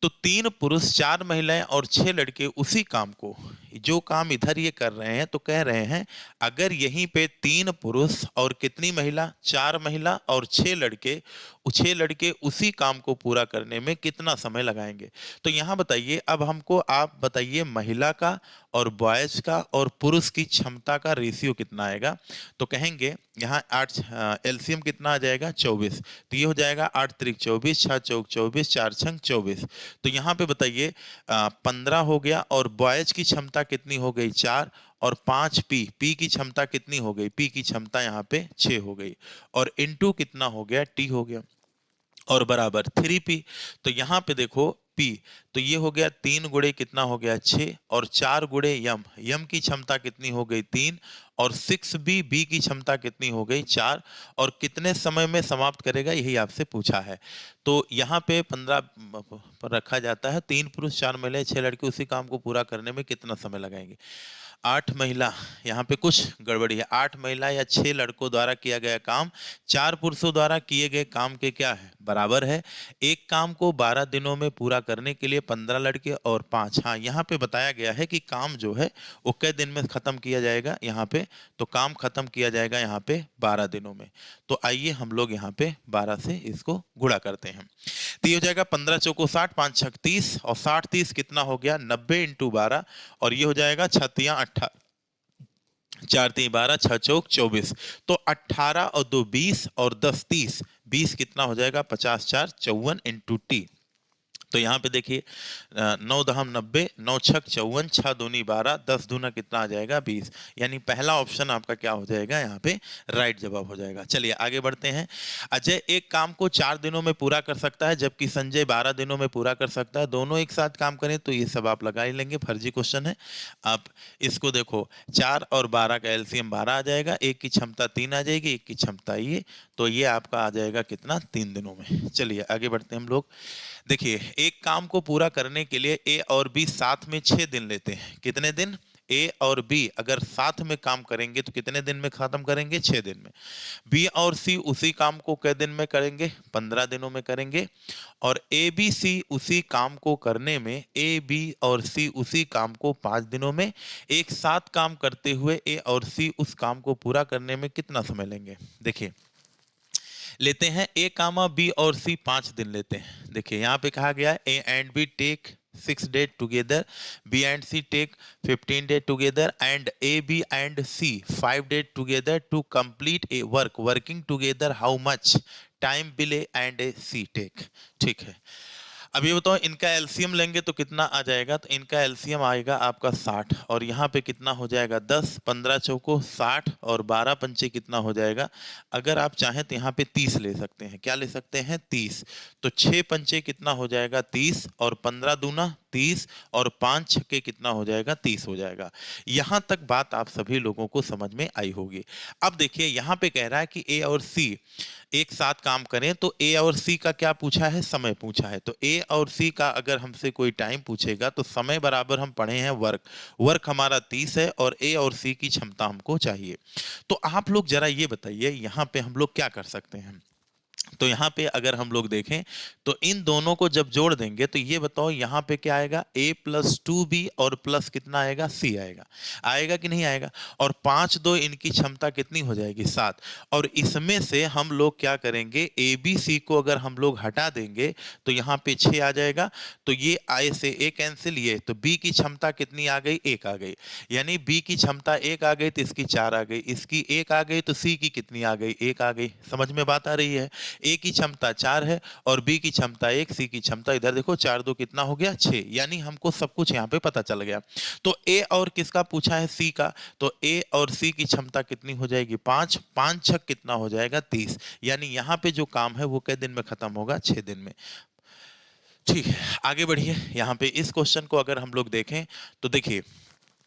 तो 3 पुरुष 4 महिलाएं और 6 लड़के उसी काम को, जो काम इधर ये कर रहे हैं, तो कह रहे हैं अगर यहीं पे 3 पुरुष और कितनी महिला, 4 महिला और 6 लड़के, 6 लड़के उसी काम को पूरा करने में कितना समय लगाएंगे। तो यहाँ बताइए, अब हमको आप बताइए महिला का और बॉयज का और पुरुष की क्षमता का रेशियो कितना आएगा। तो कहेंगे यहाँ 8 एलसीएम कितना आ जाएगा, 24। तो ये हो जाएगा 8 त्रिक 24, 6 चौक 24, 4 छंग 24। तो यहाँ पे बताइए 15 हो गया, और बॉयज की क्षमता कितनी हो गई, 4, और 5 पी की क्षमता कितनी हो गई, पी की क्षमता यहाँ पे 6 हो गई, और इनटू कितना हो गया, टी हो गया, और बराबर 3p। तो यहाँ पे देखो p, तो ये हो गया 3 गुणे कितना हो गया, 6, और 4 गुणे यम की क्षमता कितनी हो गई, 3, और 6b बी की क्षमता कितनी हो गई, 4, और कितने समय में समाप्त करेगा, यही आपसे पूछा है। तो यहाँ पे 15 पर रखा जाता है, 3 पुरुष 4 महिलाएं 6 लड़के उसी काम को पूरा करने में कितना समय लगाएंगे। 8 महिला, यहाँ पे कुछ गड़बड़ी है, 8 महिला या 6 लड़कों द्वारा किया गया काम 4 पुरुषों द्वारा किए गए काम के क्या है, बराबर है। एक काम को 12 दिनों में पूरा करने के लिए 15 लड़के और 5, हाँ यहाँ पे बताया गया है कि काम जो है वो कै दिन में खत्म किया जाएगा, यहाँ पे तो काम खत्म किया जाएगा यहाँ पे 12 दिनों में। तो आइए हम लोग यहाँ पे 12 से इसको गुणा करते हैं। तो ये हो जाएगा 15 चौको 60, 5 छक 30, और 60 30 कितना हो गया, 90 × 12, और ये हो जाएगा 6 तियां 18, 4 3 12, 6 चौक 24, तो 18 और 2 20 और 10 30, 20 कितना हो जाएगा 50 4 54 इंटू टी। तो यहाँ पे देखिए 9 दहम 90, 9 छक 54, 6 दूनी 12, 10 दूना कितना आ जाएगा 20। यानी पहला ऑप्शन आपका क्या हो जाएगा यहाँ पे राइट जवाब हो जाएगा। चलिए आगे बढ़ते हैं। अजय एक काम को 4 दिनों में पूरा कर सकता है जबकि संजय 12 दिनों में पूरा कर सकता है। दोनों एक साथ काम करें तो ये सब आप लगा ही लेंगे, फर्जी क्वेश्चन है। आप इसको देखो 4 और 12 का एलसीएम 12 आ जाएगा, एक की क्षमता 3 आ जाएगी, एक की क्षमता ये, तो ये आपका आ जाएगा कितना 3 दिनों में। चलिए आगे बढ़ते हैं हम लोग। देखिए एक काम को पूरा करने के लिए ए और बी साथ में 6 दिन लेते हैं। कितने दिन? ए और बी अगर साथ में काम करेंगे तो कितने दिन में खत्म करेंगे? 6 दिन में। बी और सी उसी काम को कितने दिन में करेंगे? 15 दिनों में करेंगे। और ए बी सी उसी काम को करने में, ए बी और सी उसी काम को 5 दिनों में। एक साथ काम करते हुए ए और सी उस काम को पूरा करने में कितना समय लेंगे? देखिए लेते हैं ए कामा बी और सी 5 दिन लेते हैं। देखिए यहाँ पे कहा गया है A and B take 6 day together, B and C take 15 day together and A B and C 5 day together to complete a work, working together how much time will A and A C take. ठीक है, अब ये बताओ इनका LCM लेंगे तो कितना आ जाएगा? तो इनका एलसीएम आएगा आपका 60 और यहाँ पे कितना हो जाएगा 10, 15 चौको 60 और 12 पंचे कितना हो जाएगा? अगर आप चाहें तो यहाँ पे 30 ले सकते हैं। क्या ले सकते हैं? 30। तो 6 पंचे कितना हो जाएगा? 30 और 15 दूना 30 और 5 छक्के कितना हो जाएगा? 30 हो जाएगा। यहाँ तक बात आप सभी लोगों को समझ में आई होगी। अब देखिए यहाँ पे कह रहा है कि ए और सी एक साथ काम करें, तो ए और सी का क्या पूछा है? समय पूछा है। तो ए और सी का अगर हमसे कोई टाइम पूछेगा तो समय बराबर हम पढ़े हैं वर्क, वर्क हमारा 30 है और ए और सी की क्षमता हमको चाहिए। तो आप लोग जरा ये बताइए यहाँ पे हम लोग क्या कर सकते हैं? तो यहाँ पे अगर हम लोग देखें तो इन दोनों को जब जोड़ देंगे तो ये बताओ यहाँ पे क्या आएगा? a प्लस 2b और प्लस कितना आएगा? c आएगा। आएगा कि नहीं आएगा? और 5 2 इनकी क्षमता कितनी हो जाएगी? 7। और इसमें से हम लोग क्या करेंगे? a b c को अगर हम लोग हटा देंगे तो यहाँ पे 6 आ जाएगा। तो ये a से a कैंसिल, ये तो b की क्षमता कितनी आ गई? 1 आ गई। यानी b की क्षमता 1 आ गई तो इसकी 4 आ गई, इसकी 1 आ गई तो c की कितनी आ गई? 1 आ गई। समझ में बात आ रही है? ए की क्षमता 4 है और बी की क्षमता 1, सी की क्षमता इधर देखो 4 2 कितना हो गया? 6। यानी हमको सब कुछ यहाँ पे पता चल गया। तो ए और किसका पूछा है? सी का। तो ए और सी की क्षमता कितनी हो जाएगी? 5, 5 छक कितना हो जाएगा? 30। यानी यहाँ पे जो काम है वो कितने दिन में खत्म होगा? 6 दिन में। ठीक है आगे बढ़िए। यहाँ पे इस क्वेश्चन को अगर हम लोग देखें तो देखिए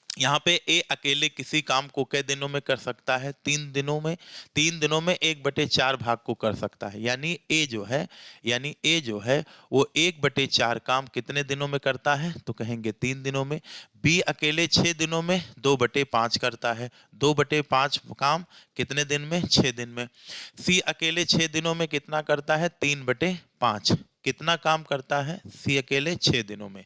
यहाँ पे ए अकेले किसी काम को कितने दिनों में कर सकता है? 3 दिनों में। 3 दिनों में 1/4 भाग को कर सकता है। यानी ए जो है वो 1/4 काम कितने दिनों में करता है? तो कहेंगे 3 दिनों में। बी अकेले 6 दिनों में 2/5 करता है। 2/5 काम कितने दिन में? 6 दिन में। सी अकेले 6 दिनों में कितना करता है? 3/5। कितना काम करता है? सी अकेले 6 दिनों में।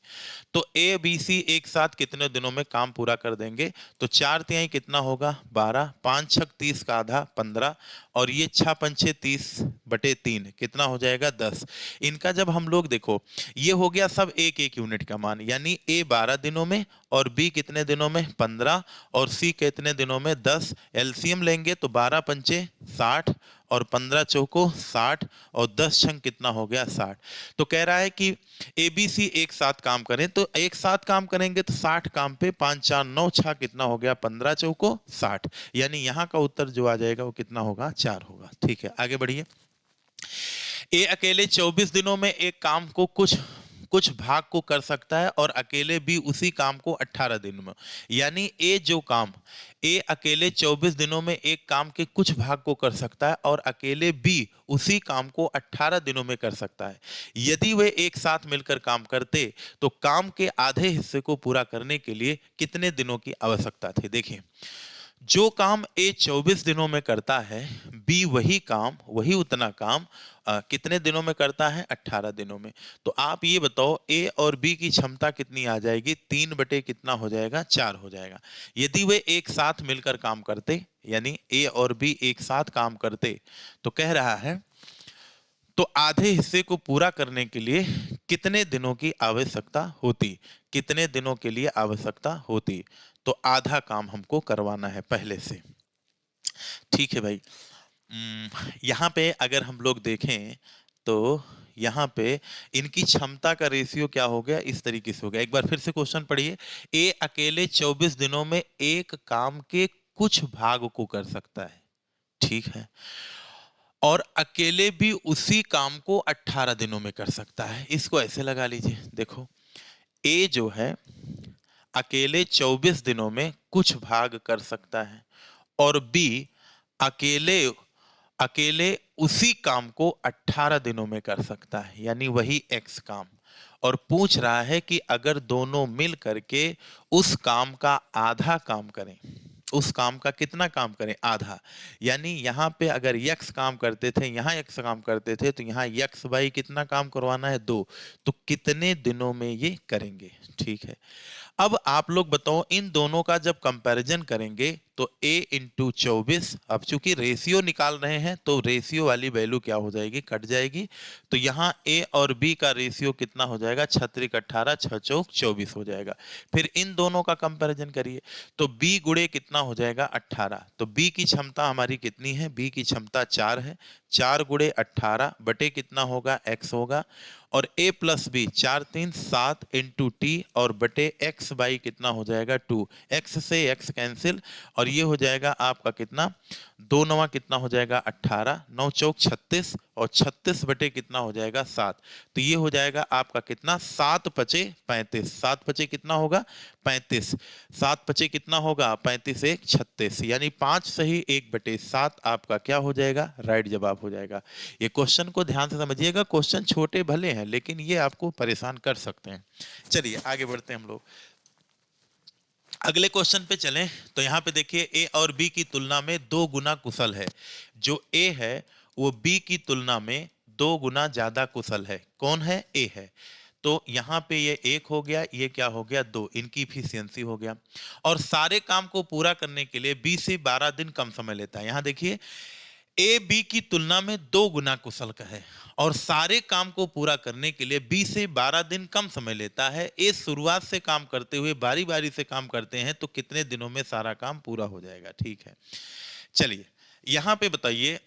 तो ए बी सी एक साथ कितने दिनों में काम पूरा कर देंगे? तो 4 तिहाई कितना होगा? 12, 5 छक 30 का आधा 15 और ये 6 पंचे 30/3 कितना हो जाएगा? 10। इनका जब हम लोग देखो ये हो गया सब एक एक यूनिट का मान, यानी ए 12 दिनों में और बी कितने दिनों में? 15 और सी कितने दिनों में? 10। एलसीएम लेंगे तो 12 पंचे 60 और 15 चौको 60 और 10 छंग कितना हो गया? 60। तो कह रहा है कि ए बी सी एक साथ काम करें, तो एक साथ काम करेंगे तो 60 काम पे 5 4 9 6 कितना हो गया? 15 चौको 60। यानी यहाँ का उत्तर जो आ जाएगा वो कितना होगा? 4 होगा। ठीक है आगे बढ़िए। ए अकेले 24 दिनों में एक काम को कुछ भाग को कर सकता है और अकेले भी उसी काम को 18 दिन में। यानी ए अकेले 24 दिनों में एक काम के कुछ भाग को कर सकता है और अकेले भी उसी काम को 18 दिनों में कर सकता है। यदि वे एक साथ मिलकर काम करते तो काम के आधे हिस्से को पूरा करने के लिए कितने दिनों की आवश्यकता थी? देखिए जो काम ए 24 दिनों में करता है, बी वही उतना काम कितने दिनों में करता है? 18 दिनों में। तो आप ये बताओ ए और बी की क्षमता कितनी आ जाएगी? 3 बटे कितना हो जाएगा? 4 हो जाएगा। यदि वे एक साथ मिलकर काम करते, यानी ए और बी एक साथ काम करते, तो कह रहा है तो आधे हिस्से को पूरा करने के लिए कितने दिनों की आवश्यकता होती, कितने दिनों के लिए आवश्यकता होती, तो आधा काम हमको करवाना है पहले से। ठीक है भाई। यहाँ पे अगर हम लोग देखें तो यहाँ पे इनकी क्षमता का रेशियो क्या हो गया, इस तरीके से हो गया। एक बार फिर से क्वेश्चन पढ़िए। ए अकेले 24 दिनों में एक काम के कुछ भाग को कर सकता है, ठीक है, और अकेले भी उसी काम को 18 दिनों में कर सकता है। इसको ऐसे लगा लीजिए, देखो ए जो है अकेले 24 दिनों में कुछ भाग कर सकता है, और बी अकेले अकेले उसी काम को 18 दिनों में कर सकता है, यानी वही एक्स काम। और पूछ रहा है कि अगर दोनों मिल करके उस काम का आधा काम करें, उस काम का कितना काम करें, आधा। यानी यहाँ पे अगर यक्स काम करते थे, यहाँ यक्स काम करते थे, तो यहाँ यक्स बाई कितना काम करवाना है, 2। तो कितने दिनों में ये करेंगे, ठीक है। अब आप लोग बताओ, इन दोनों का जब कंपैरिजन करेंगे तो a इंटू 24, अब चूंकि रेशियो निकाल रहे हैं तो रेशियो वाली वैल्यू क्या हो जाएगी, कट जाएगी। तो यहाँ a और b का रेशियो कितना हो जाएगा, 6 18, 6 चौक 24 हो जाएगा। फिर इन दोनों का कंपैरिजन करिए तो b गुणे कितना हो जाएगा, 18। तो b की क्षमता हमारी कितनी है, b की क्षमता 4 है। 4 गुणे 18 बटे कितना होगा, x होगा। और a plus B 4 3 7 into T और बटे x बाई कितना हो जाएगा, 2। x से x कैंसिल और ये हो जाएगा आपका कितना, 2 9 कितना हो जाएगा, 18, 9 चौक 36 और 36 बटे कितना हो जाएगा, 7। तो ये हो जाएगा आपका कितना, 7 पचे 35। 7 पचे कितना होगा, 35। 7 पचे कितना होगा, 35 1 36, यानी 5 सही 1/7 आपका क्या हो जाएगा, राइट जवाब हो जाएगा। ये क्वेश्चन को ध्यान से समझिएगा, क्वेश्चन छोटे भले हैं लेकिन ये आपको परेशान कर सकते हैं। चलिए आगे बढ़ते हैं हम लोग, अगले क्वेश्चन पे चलें। तो यहाँ पे देखिए ए और बी की तुलना में 2 गुना कुशल है। जो ए है वो बी की तुलना में 2 गुना ज्यादा कुशल है। कौन है, ए है। तो यहाँ पे ये 1 हो गया, ये क्या हो गया, 2, इनकी इफिशियंसी हो गया। और सारे काम को पूरा करने के लिए बी से 12 दिन कम समय लेता है। यहाँ देखिए ए बी की तुलना में 2 गुना कुशल का है और सारे काम को पूरा करने के लिए बी से 12 दिन कम समय लेता है। ए शुरुआत से काम करते हुए बारी बारी से काम करते हैं, तो कितने दिनों में सारा काम पूरा हो जाएगा, ठीक है। चलिए यहां पे बताइए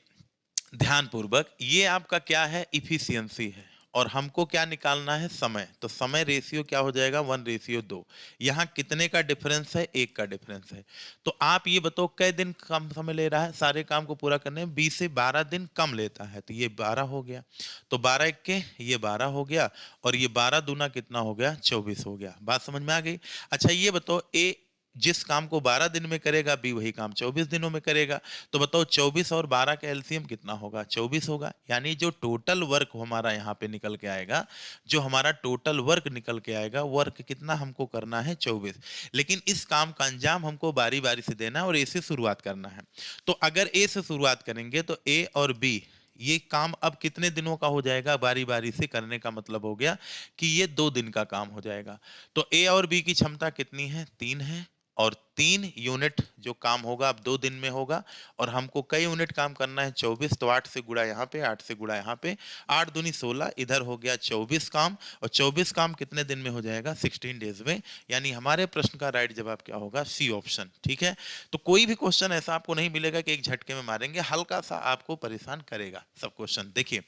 ध्यानपूर्वक, ये आपका क्या है, इफिशियंसी है, और हमको क्या निकालना है, समय। तो समय रेशियो क्या हो जाएगा, 1:2। यहाँ कितने का डिफरेंस है, 1 का डिफरेंस है। तो आप ये बताओ कै दिन कम समय ले रहा है सारे काम को पूरा करने में, 20 से 12 दिन कम लेता है। तो ये 12 हो गया, तो 12 1 के ये 12 हो गया, और ये 12 दूना कितना हो गया, 24 हो गया। बात समझ में आ गई। अच्छा ये बताओ, ए जिस काम को 12 दिन में करेगा, बी वही काम 24 दिनों में करेगा। तो बताओ 24 और 12 का एलसीएम कितना होगा, 24 होगा। यानी जो टोटल वर्क हमारा यहाँ पे निकल के आएगा, जो हमारा टोटल वर्क निकल के आएगा, वर्क कितना हमको करना है, 24। लेकिन इस काम का अंजाम हमको बारी बारी से देना है और ए से शुरुआत करना है। तो अगर ए से शुरुआत करेंगे तो ए और बी ये काम अब कितने दिनों का हो जाएगा, बारी बारी से करने का मतलब हो गया कि ये 2 दिन का काम हो जाएगा। तो ए और बी की क्षमता कितनी है, 3 है, और 3 यूनिट जो काम होगा अब 2 दिन में होगा। और हमको कई यूनिट काम करना है, 24। तो 8 से गुणा यहाँ पे, 8 से गुणा यहाँ पे, 8 दूनी 16, इधर हो गया 24 काम। और 24 काम कितने दिन में हो जाएगा, 16 डेज में। यानी हमारे प्रश्न का राइट जवाब क्या होगा, सी ऑप्शन, ठीक है। तो कोई भी क्वेश्चन ऐसा आपको नहीं मिलेगा कि एक झटके में मारेंगे, हल्का सा आपको परेशान करेगा सब क्वेश्चन। देखिए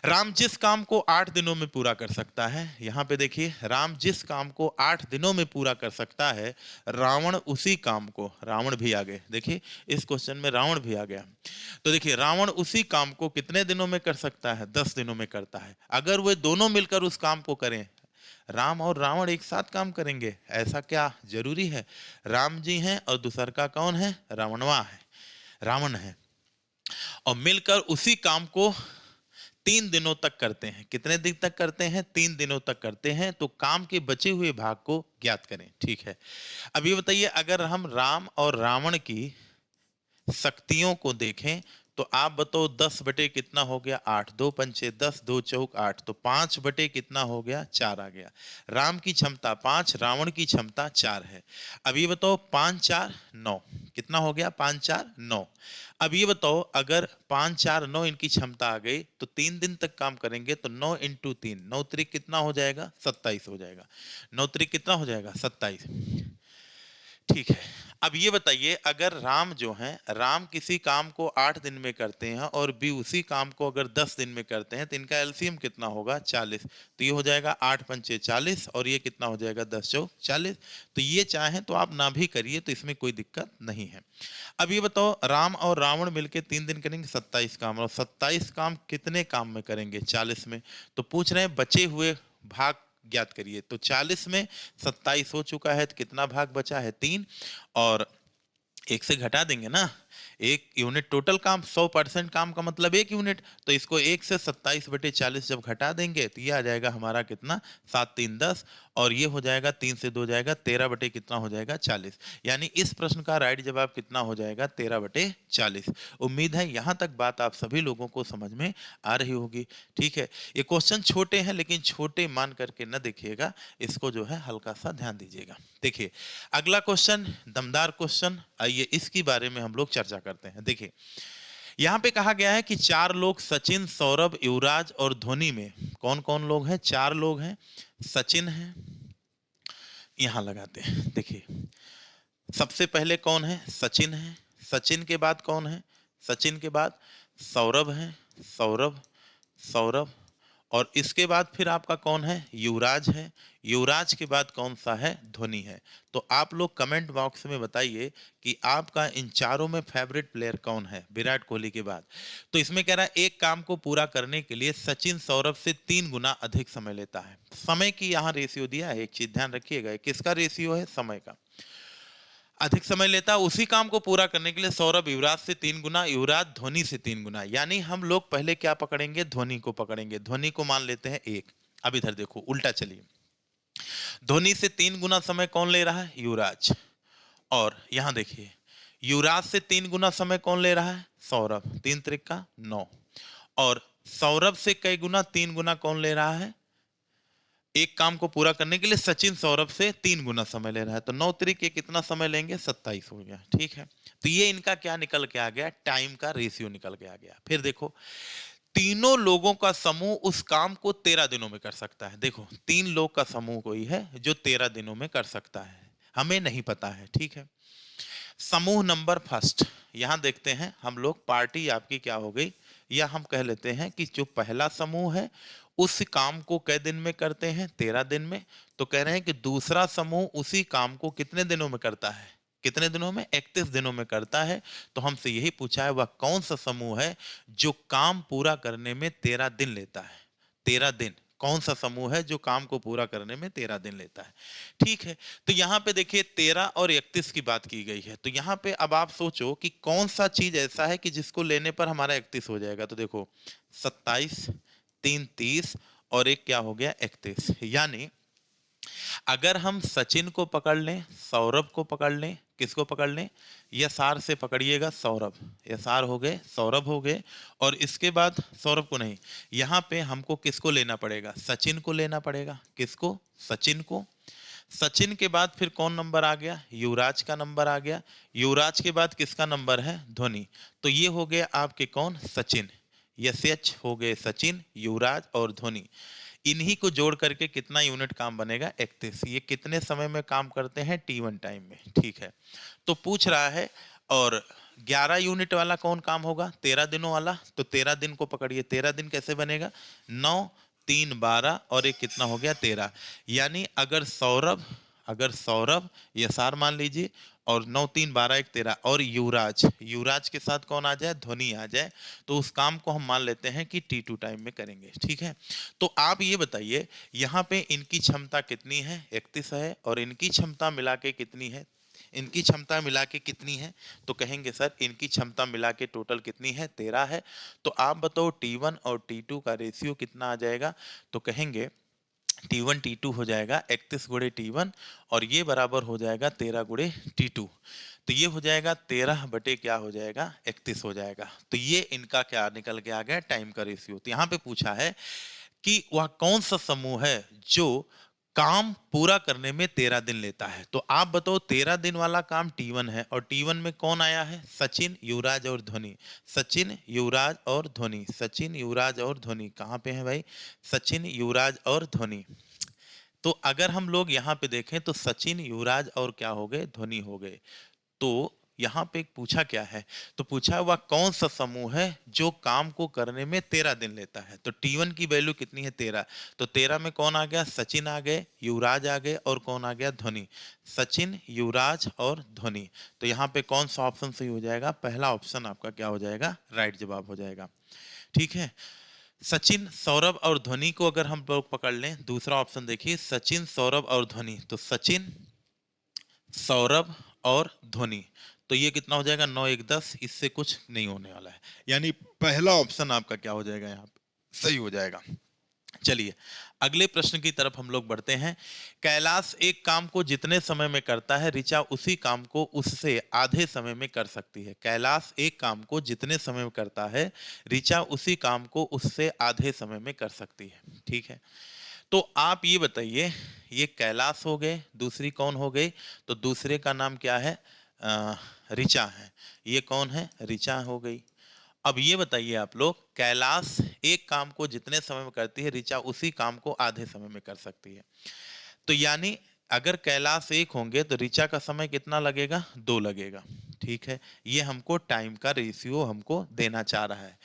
राम जिस काम को 8 दिनों में पूरा कर सकता है, यहाँ पे देखिए राम जिस काम को 8 दिनों में पूरा कर सकता है, रावण उसी काम को, रावण भी आ गए, देखिए इस क्वेश्चन में रावण भी आ गया। तो देखिए रावण उसी काम को कितने दिनों में कर सकता है, 10 दिनों में करता है। अगर वे दोनों मिलकर उस काम को करें, राम और रावण एक साथ काम करेंगे, ऐसा क्या जरूरी है। राम जी हैं और दूसर का कौन है, रावणवा है, रावण है, और मिलकर उसी काम को 3 दिनों तक करते हैं। कितने दिन तक करते हैं, 3 दिनों तक करते हैं। तो काम के बचे हुए भाग को ज्ञात करें, ठीक है। अब ये बताइए, अगर हम राम और रावण की शक्तियों को देखें तो आप बताओ 10 बटे कितना हो गया 8, 2 पंचे 10, 2 चौक 8, तो 5 बटे कितना हो गया 4 आ गया। राम की क्षमता 5, रावण की क्षमता 4 है। अब ये बताओ 5 4 9 कितना हो गया 5 4 9। अब ये बताओ अगर 5 4 9 इनकी क्षमता आ गई तो 3 दिन तक काम करेंगे तो 9 इंटू 3 9 त्रिक कितना हो जाएगा 27 हो जाएगा। 9 त्रिक कितना हो जाएगा 27। ठीक है। अब ये बताइए अगर राम जो है राम किसी काम को 8 दिन में करते हैं और बी उसी काम को अगर 10 दिन में करते हैं तो इनका एलसीएम कितना होगा 40। तो ये हो जाएगा 8 पंचे 40 और ये कितना हो जाएगा 10 चौक 40। तो ये चाहें तो आप ना भी करिए तो इसमें कोई दिक्कत नहीं है। अब ये बताओ राम और रावण मिलके 3 दिन करेंगे 27 काम, और 27 काम कितने काम में करेंगे 40 में। तो पूछ रहे हैं बचे हुए भाग ज्ञात करिए। तो 40 में 27 हो चुका है तो कितना भाग बचा है 3, और 1 से घटा देंगे ना। 1 यूनिट टोटल काम 100% काम का मतलब 1 यूनिट, तो इसको 1 से 27 बटे 40 जब घटा देंगे तो ये आ जाएगा हमारा कितना 7 3 10, और ये हो जाएगा 3 से 2 जाएगा 13 बटे कितना हो जाएगा 40। यानी इस प्रश्न का राइट जवाब कितना हो जाएगा 13 बटे 40। उम्मीद है यहाँ तक बात आप सभी लोगों को समझ में आ रही होगी। ठीक है, ये क्वेश्चन छोटे हैं लेकिन छोटे मान करके न देखिएगा, इसको जो है हल्का सा ध्यान दीजिएगा। देखिए अगला क्वेश्चन दमदार क्वेश्चन, आइए इसके बारे में हम लोग चर्चा करते हैं। देखिए यहाँ पे कहा गया है कि 4 लोग सचिन सौरभ युवराज और धोनी में कौन कौन लोग हैं। 4 लोग हैं, सचिन है, यहां लगाते हैं। देखिए सबसे पहले कौन है सचिन है, सचिन के बाद कौन है, सचिन के बाद सौरभ है, सौरभ सौरभ, और इसके बाद फिर आपका कौन है युवराज है, युवराज के बाद कौन सा है धोनी है। तो आप लोग कमेंट बॉक्स में बताइए कि आपका इन चारों में फेवरेट प्लेयर कौन है विराट कोहली के बाद। तो इसमें कह रहा है एक काम को पूरा करने के लिए सचिन सौरभ से 3 गुना अधिक समय लेता है। समय की यहाँ रेशियो दिया है, एक चीज ध्यान रखिएगा, किसका रेशियो है समय का। अधिक समय लेता है उसी काम को पूरा करने के लिए सौरभ युवराज से 3 गुना, युवराज धोनी से 3 गुना। यानी हम लोग पहले क्या पकड़ेंगे धोनी को पकड़ेंगे, धोनी को मान लेते हैं 1। अब इधर देखो उल्टा चलिए, धोनी से 3 गुना समय कौन ले रहा है युवराज, और यहां देखिए युवराज से 3 गुना समय कौन ले रहा है सौरभ, 3 त्रिक का 9, और सौरभ से कई गुना 3 गुना कौन ले रहा है, एक काम को पूरा करने के लिए सचिन सौरभ से 3 गुना समय ले रहा है। तो 9 त्रिक के कितना समय लेंगे 27 हो गया। ठीक है, तो ये इनका क्या निकल के आ गया टाइम का रेशियो निकल के आ गया। फिर देखो तीनों लोगों का समूह उस काम को 13 दिनों में कर सकता है। देखो 3 लोग का समूह कोई है जो 13 दिनों में कर सकता है, हमें नहीं पता है। ठीक है, समूह नंबर फर्स्ट यहां देखते हैं हम लोग, पार्टी आपकी क्या हो गई, या हम कह लेते हैं कि जो पहला समूह है उस काम को कै दिन में करते हैं 13 दिन में। तो कह रहे हैं कि दूसरा समूह उसी काम को कितने दिनों में करता है, कितने दिनों में 31 दिनों में करता है। तो हमसे यही पूछा है वह कौन सा समूह है जो काम पूरा करने में 13 दिन लेता है। 13 दिन, कौन सा समूह है जो काम को पूरा करने में 13 दिन लेता है। ठीक है, तो यहाँ पे देखिए 13 और 31 की बात की गई है। तो यहाँ पे अब आप सोचो कि कौन सा चीज ऐसा है कि जिसको लेने पर हमारा 31 हो जाएगा। तो देखो 27 3 30 और एक क्या हो गया 31। यानी अगर हम सचिन को पकड़ लें, सौरभ को पकड़ लें, किसको पकड़ लें, यसार से पकड़िएगा सौरभ, यसार हो गए सौरभ हो गए, और इसके बाद सौरभ को नहीं, यहाँ पे हमको किसको लेना पड़ेगा सचिन को लेना पड़ेगा। किसको सचिन को। सचिन के बाद फिर कौन नंबर आ गया युवराज का नंबर आ गया, युवराज के बाद किसका नंबर है धोनी। तो ये हो गया आपके कौन सचिन, यस हो गए सचिन युवराज और धोनी। इन्हीं को जोड़ करके कितना यूनिट काम बनेगा 31। ये कितने समय में काम करते हैं T1 टाइम में। ठीक है, तो पूछ रहा है और 11 यूनिट वाला कौन काम होगा 13 दिनों वाला। तो 13 दिन को पकड़िए, 13 दिन कैसे बनेगा 9 3 12 और एक कितना हो गया 13। यानी अगर सौरभ यसार मान लीजिए और 9 3 12 1 13 और युवराज, युवराज के साथ कौन आ जाए धोनी आ जाए, तो उस काम को हम मान लेते हैं कि T2 टाइम में करेंगे। ठीक है, तो आप ये बताइए यहाँ पे इनकी क्षमता कितनी है 31 है, और इनकी क्षमता मिला के कितनी है, इनकी क्षमता मिला के कितनी है। तो कहेंगे सर इनकी क्षमता मिला के टोटल कितनी है 13 है। तो आप बताओ T1 और T2 का रेशियो कितना आ जाएगा। तो कहेंगे T1 T2 हो जाएगा 31 गुणे T1 और ये बराबर हो जाएगा 13 गुणे T2। तो ये हो जाएगा 13 बटे क्या हो जाएगा 31 हो जाएगा। तो ये इनका क्या निकल के आ गया टाइम का रेशियो। तो यहाँ पे पूछा है कि वह कौन सा समूह है जो काम पूरा करने में 13 दिन लेता है। तो आप बताओ 13 दिन वाला काम T1 है और T1 में कौन आया है, सचिन, युवराज और धोनी। सचिन, युवराज और धोनी, सचिन, युवराज और धोनी कहाँ पे है भाई, सचिन, युवराज और धोनी। तो अगर हम लोग यहाँ पे देखें तो सचिन, युवराज और क्या हो गए, धोनी हो गए। तो यहाँ पे पूछा क्या है, तो पूछा वह कौन सा समूह है जो काम को करने में 13 दिन लेता है। तो T1 की वैल्यू कितनी है 13, तो 13 में कौन आ गया, सचिन आ गए, युवराज आ गए और कौन आ गया, धोनी। सचिन, युवराज और धोनी। तो यहाँ पे कौन सा ऑप्शन सही हो जाएगा, पहला ऑप्शन आपका क्या हो जाएगा, राइट जवाब हो जाएगा। ठीक है, सचिन, सौरभ और धोनी को अगर हम लोग पकड़ लें, दूसरा ऑप्शन देखिए, सचिन, सौरभ और धोनी। तो सचिन, सौरभ और धोनी, तो ये कितना हो जाएगा 9 1 10, इससे कुछ नहीं होने वाला है, यानी पहला ऑप्शन आपका क्या हो जाएगा, यहाँ पे सही हो जाएगा। चलिए अगले प्रश्न की तरफ हम लोग बढ़ते हैं। कैलाश एक काम को जितने समय में करता है, ऋचा उसी काम को उससे आधे समय में कर सकती है। कैलाश एक काम को जितने समय में करता है, ऋचा उसी काम को उससे आधे समय में कर सकती है। ठीक है, तो आप ये बताइए, ये कैलाश हो गए, दूसरी कौन हो गई, तो दूसरे का नाम क्या है, ऋचा है। ये कौन है, ऋचा हो गई। अब ये बताइए आप लोग, कैलाश एक काम को जितने समय में करती है, ऋचा उसी काम को आधे समय में कर सकती है। तो यानी अगर कैलाश एक होंगे तो ऋचा का समय कितना लगेगा, 2 लगेगा। ठीक है, ये हमको टाइम का रेशियो हमको देना चाह रहा है,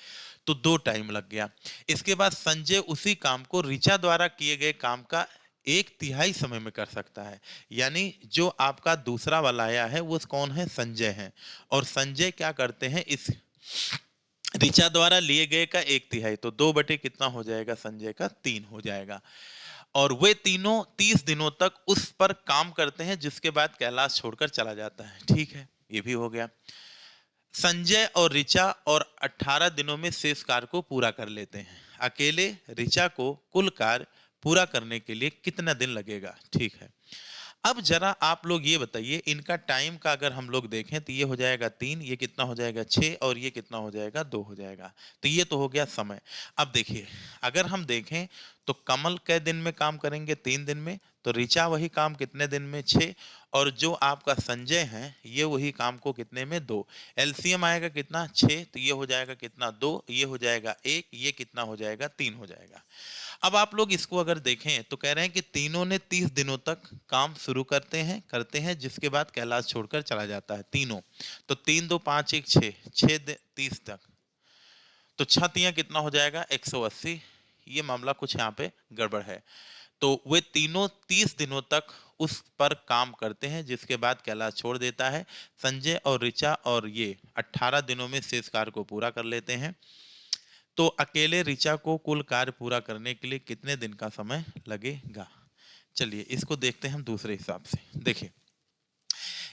तो 2 टाइम लग गया। इसके बाद संजय उसी काम को ऋचा द्वारा किए गए काम का 1/3 समय में कर सकता है। यानी जो आपका दूसरा वाला आया है वो कौन है, संजय है। और संजय क्या करते हैं, इस ऋचा द्वारा लिए गए का 1/3, तो 2 बटे कितना हो जाएगा, संजय का 3 हो जाएगा। और वे तीनों 30 दिनों तक उस पर काम करते हैं, जिसके बाद कैलाश छोड़कर चला जाता है। ठीक है, ये भी हो गया। संजय और ऋचा और 18 दिनों में शेष कार्य को पूरा कर लेते हैं। अकेले ऋचा को कुल कार्य पूरा करने के लिए कितना दिन लगेगा। ठीक है, अब जरा आप लोग ये बताइए, इनका टाइम का अगर हम लोग देखें तो ये हो जाएगा 3, ये कितना हो जाएगा 6 और ये कितना हो जाएगा 2 हो जाएगा। तो ये तो हो गया समय। अब देखिए अगर हम देखें तो कमल कै दिन में काम करेंगे, 3 दिन में, तो ऋचा वही काम कितने दिन में, 6, और जो आपका संजय है ये वही काम को कितने में, 2। एलसीएम आएगा कितना, 6, तो ये हो जाएगा कितना 2, ये हो जाएगा 1, ये कितना हो जाएगा 3 हो जाएगा। अब आप लोग इसको अगर देखें तो कह रहे हैं कि तीनों ने 30 दिनों तक काम शुरू करते हैं, जिसके बाद कैलाश छोड़कर चला जाता है, तीनों। तो 3 2 5 1 6, 30 तक, तो 6 तियां कितना हो जाएगा 180। ये मामला कुछ यहाँ पे गड़बड़ है। तो वे तीनों 30 दिनों तक उस पर काम करते हैं, जिसके बाद कैलाश छोड़ देता है। संजय और ऋचा और ये 18 दिनों में शेष कार्य को पूरा कर लेते हैं। तो अकेले ऋचा को कुल कार्य पूरा करने के लिए कितने दिन का समय लगेगा। चलिए इसको देखते हैं हम दूसरे हिसाब से। देखिए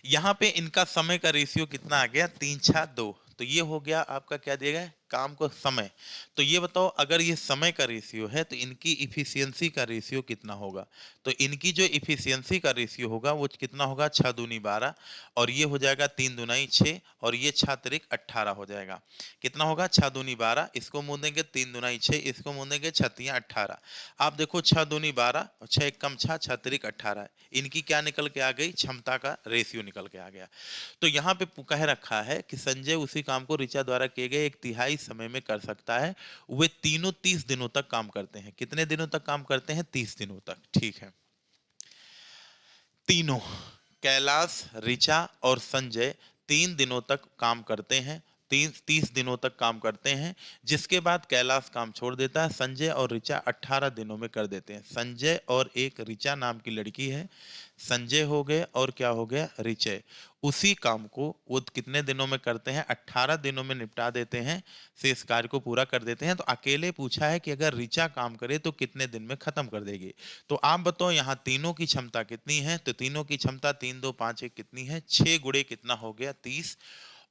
यहाँ पे इनका समय का रेशियो कितना आ गया, 3 6 2, तो ये हो गया आपका क्या दिया गया, काम को समय। तो ये बताओ अगर ये समय का रेशियो है तो इनकी इफिशियंसी का रेशियो कितना होगा। तो इनकी जो इफिशियंसी का रेशियो होगा वो कितना होगा, 6 दूनी 12, और ये हो जाएगा 3 दूनाई 6, और ये 6 तिरिक 18 हो जाएगा। कितना होगा, 6 दूनी 12, इसको मुँह देंगे 3 दूनाई 6, इसको मुँह देंगे 6 तियां 18। आप देखो 6 दूनी 12 और 6 एक कम 6, 6 तिरिक 18, इनकी क्या निकल के आ गई, क्षमता का रेशियो निकल के आ गया। तो यहाँ पे कह रखा है कि संजय उसी काम को ऋचा द्वारा किए गए 1/3 समय में कर सकता है। वे तीनों 30 दिनों तक काम करते हैं। कितने दिनों तक काम करते हैं, 30 दिनों तक। ठीक है, तीनों कैलाश, ऋचा और संजय 3 दिनों तक काम करते हैं, 30 दिनों तक काम करते हैं, जिसके बाद कैलाश काम छोड़ देता है। संजय और ऋचा 18 दिनों में कर देते हैं। संजय और एक ऋचा नाम की लड़की है, संजय हो गए और क्या हो गया, ऋचय, उसी काम को वो कितने दिनों में करते हैं, 18 दिनों में निपटा देते हैं, शेष कार्य को पूरा कर देते हैं। तो अकेले पूछा है कि अगर ऋचा काम करे तो कितने दिन में खत्म कर देगी। तो आप बताओ यहाँ तीनों की क्षमता कितनी है, तो तीनों की क्षमता 3 2 5 1 कितनी है, 6 गुणे कितना हो गया 30।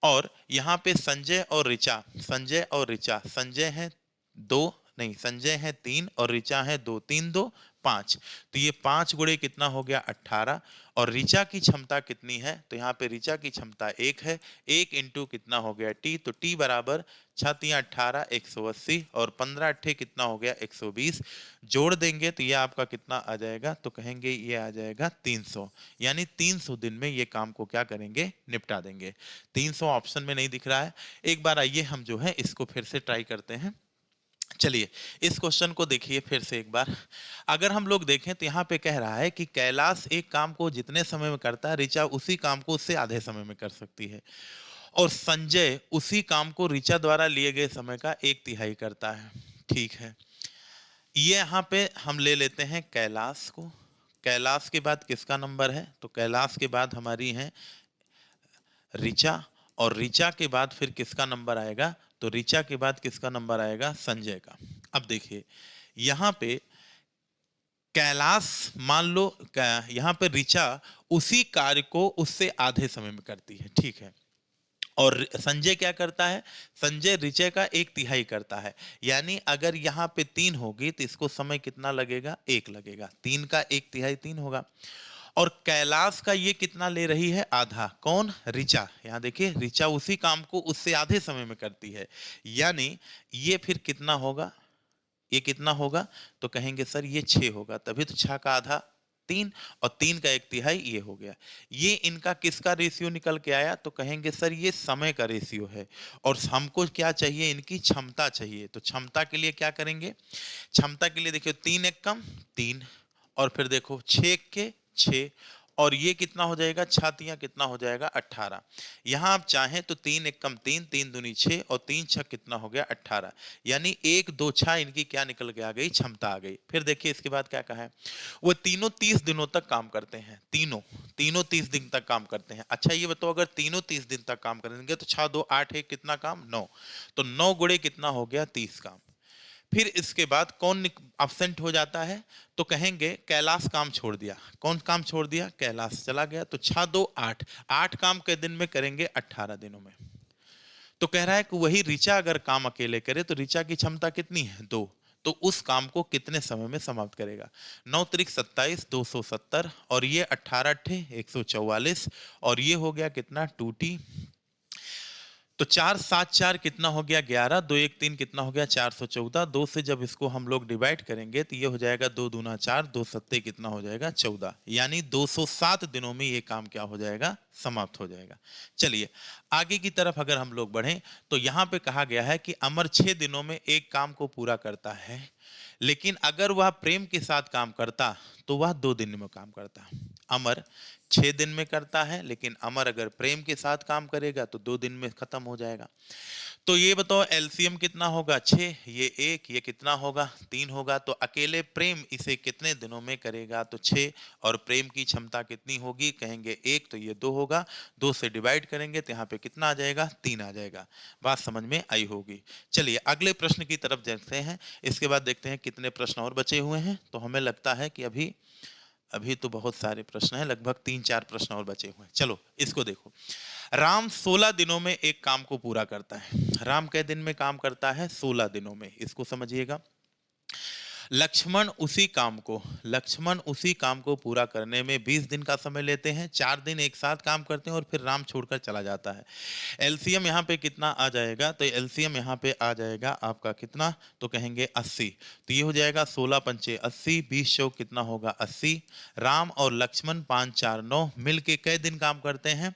और यहाँ पे संजय और ऋचा, संजय है 2, नहीं संजय है 3 और ऋचा है 2, 3 2 5। तो ये 5 गुणे कितना हो गया 18। और ऋचा की क्षमता कितनी है, तो यहाँ पे ऋचा की क्षमता 1 है। 1 इंटू कितना हो गया टी, तो टी बराबर 6 तिया 18 180 और 15 अट्ठे कितना हो गया 120। जोड़ देंगे तो ये आपका कितना आ जाएगा, तो कहेंगे ये आ जाएगा 300। यानी 300 दिन में ये काम को क्या करेंगे, निपटा देंगे। 300 ऑप्शन में नहीं दिख रहा है। एक बार आइए हम जो है इसको फिर से ट्राई करते हैं। चलिए इस क्वेश्चन को देखिए फिर से एक बार। अगर हम लोग देखें तो यहाँ पे कह रहा है कि कैलाश एक काम को जितने समय में करता है, ऋचा उसी काम को उससे आधे समय में कर सकती है। और संजय उसी काम को ऋचा द्वारा लिए गए समय का 1/3 करता है। ठीक है, ये यहाँ पे हम ले लेते हैं कैलाश को। कैलाश के बाद किसका नंबर है, तो कैलाश के बाद हमारी है ऋचा। और ऋचा के बाद फिर किसका नंबर आएगा, तो ऋचा के बाद किसका नंबर आएगा, संजय का। अब देखिए यहाँ पे कैलाश, मान लो यहाँ पे ऋचा उसी कार्य को उससे आधे समय में करती है। ठीक है, और संजय क्या करता है, संजय ऋचा का 1/3 करता है। यानी अगर यहाँ पे 3 होगी तो इसको समय कितना लगेगा, 1 लगेगा। 3 का 1/3 3 होगा। और कैलाश का ये कितना ले रही है, आधा। कौन, ऋचा। यहाँ देखिए ऋचा उसी काम को उससे आधे समय में करती है। यानी ये फिर कितना होगा, ये कितना होगा, तो कहेंगे सर ये 6 होगा। तभी तो 6 का आधा 3 और 3 का 1/3 ये हो गया। ये इनका किसका रेशियो निकल के आया, तो कहेंगे सर ये समय का रेशियो है। और हमको क्या चाहिए, इनकी क्षमता चाहिए। तो क्षमता के लिए क्या करेंगे, क्षमता के लिए देखिए 3 एक कम 3 और फिर देखो 6 के 6 और ये कितना हो जाएगा, छातियां कितना हो जाएगा 18। यहां आप चाहें तो 3 एक कम 3 3 दूनी 6 और 3 6 कितना हो गया 18। यानी 1 2 6 इनकी क्या निकल के आ गई, क्षमता आ गई। फिर देखिए इसके बाद क्या कहा है, वो तीनों 30 दिनों तक काम करते हैं। तीनों 30 दिन तक काम करते हैं। अच्छा ये बताओ अगर तीनों 30 दिन तक काम करेंगे तो 6 2 8 1 कितना काम 9। तो 9 गुणे कितना हो गया 30 काम। फिर इसके बाद कौन एब्सेंट हो जाता है, तो कहेंगे कैलाश काम छोड़ दिया। कौन काम छोड़ दिया, कैलाश चला गया। तो 6 2 8 8 काम के दिन में करेंगे 18 दिनों में। तो कह रहा है कि वही ऋचा अगर काम अकेले करे तो ऋचा की क्षमता कितनी है 2। तो उस काम को कितने समय में समाप्त करेगा, 9 त्रिक 27 270 और ये 18 अट्ठे 144 और ये हो गया कितना 2t। तो 4 7 4 कितना हो गया 11, 2 1 3 कितना हो गया 414। 2 से जब इसको हम लोग डिवाइड करेंगे तो ये हो जाएगा 2 दूना 4 2 सत्ते कितना हो जाएगा 14। यानी 207 दिनों में ये काम क्या हो जाएगा, समाप्त हो जाएगा। चलिए आगे की तरफ अगर हम लोग बढ़ें तो यहाँ पे कहा गया है कि अमर 6 दिनों में एक काम को पूरा करता है, लेकिन अगर वह प्रेम के साथ काम करता तो वह 2 दिन में काम करता। अमर 6 दिन में करता है, लेकिन अमर अगर प्रेम के साथ काम करेगा तो 2 दिन में खत्म हो जाएगा। तो ये बताओ एलसीएम कितना होगा 6, ये 1, ये कितना होगा 3 होगा। तो अकेले प्रेम इसे कितने दिनों में करेगा, तो 6 और प्रेम की क्षमता कितनी होगी, कहेंगे 1 तो ये 2 होगा। 2 से डिवाइड करेंगे तो यहाँ पे कितना आ जाएगा 3 आ जाएगा। बात समझ में आई होगी। चलिए अगले प्रश्न की तरफ देखते हैं। इसके बाद देखते हैं कितने प्रश्न और बचे हुए हैं। तो हमें लगता है कि अभी तो बहुत सारे प्रश्न हैं, लगभग 3-4 प्रश्न और बचे हुए हैं। चलो इसको देखो। राम 16 दिनों में एक काम को पूरा करता है। राम कै दिन में काम करता है, 16 दिनों में। इसको समझिएगा। लक्ष्मण उसी काम को पूरा करने में 20 दिन का समय लेते हैं। 4 दिन एक साथ काम करते हैं और फिर राम छोड़कर चला जाता है। एलसीएम यहाँ पे कितना आ जाएगा, तो एलसीएम यहाँ पे आ जाएगा आपका कितना, तो कहेंगे 80। तो ये हो जाएगा 16 पंचे 80, 20 चौक कितना होगा 80। राम और लक्ष्मण 5 4 9 मिल के कै दिन काम करते हैं,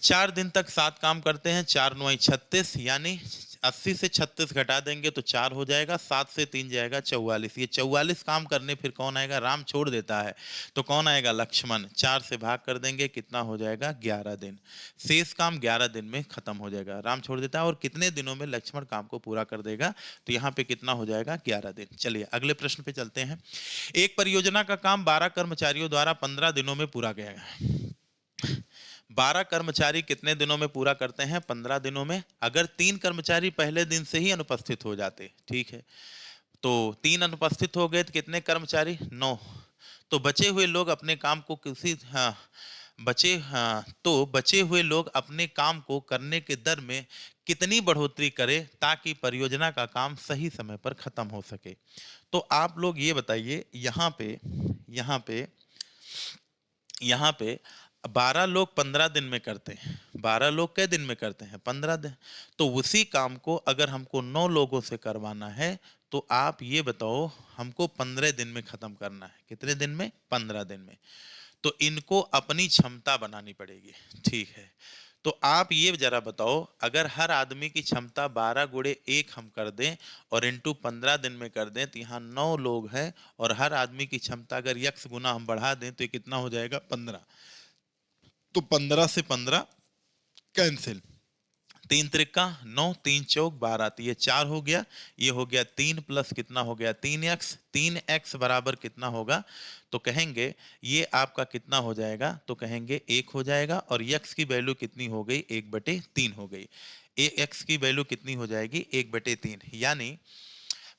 4 दिन तक साथ काम करते हैं। 4 9 36, यानी 80 से 36 घटा देंगे तो 4 हो जाएगा। 7 से 3 जाएगा 44। ये 44 काम करने फिर कौन आएगा, राम छोड़ देता है तो कौन आएगा, लक्ष्मण। 4 से भाग कर देंगे कितना हो जाएगा 11 दिन। शेष काम 11 दिन में खत्म हो जाएगा। राम छोड़ देता है और कितने दिनों में लक्ष्मण काम को पूरा कर देगा, तो यहाँ पे कितना हो जाएगा 11 दिन। चलिए अगले प्रश्न पे चलते हैं। एक परियोजना का काम 12 कर्मचारियों द्वारा 15 दिनों में पूरा किया गया। 12 कर्मचारी कितने दिनों में पूरा करते हैं, 15 दिनों में। अगर 3 कर्मचारी पहले दिन से ही अनुपस्थित हो जाते, ठीक है, तो 3 अनुपस्थित हो गए तो कितने कर्मचारी 9। तो बचे हुए लोग अपने काम को किसी तो बचे हुए लोग अपने काम को करने के दर में कितनी बढ़ोतरी करें ताकि परियोजना का काम सही समय पर खत्म हो सके। तो आप लोग ये बताइए, यहाँ पे यहाँ पे 12 लोग 15 दिन में करते हैं। 12 लोग कै दिन में करते हैं? 15 दिन। तो उसी काम को अगर हमको 9 लोगों से करवाना है, तो आप ये बताओ, हमको 15 दिन में खत्म करना है। कितने दिन में? 15 दिन में। तो इनको अपनी क्षमता बनानी पड़ेगी। ठीक है, तो आप ये जरा बताओ, अगर हर आदमी की क्षमता 12 गुणे 1 हम कर दें और इंटू 15 दिन में कर दें, तो यहाँ 9 लोग हैं और हर आदमी की क्षमता अगर यक्स गुना हम बढ़ा दें तो ये कितना हो जाएगा? 15। तो 15 से 15 कैंसिल, 3 त्रिका 9, 3 चौक 12, तो ये 4 हो गया। ये हो गया 3 प्लस कितना हो गया? 3x। 3x बराबर कितना होगा? तो कहेंगे ये आपका कितना हो जाएगा? तो कहेंगे 1 हो जाएगा। और x की वैल्यू कितनी हो गई? 1/3 हो गई। x की वैल्यू कितनी हो जाएगी? 1/3। यानी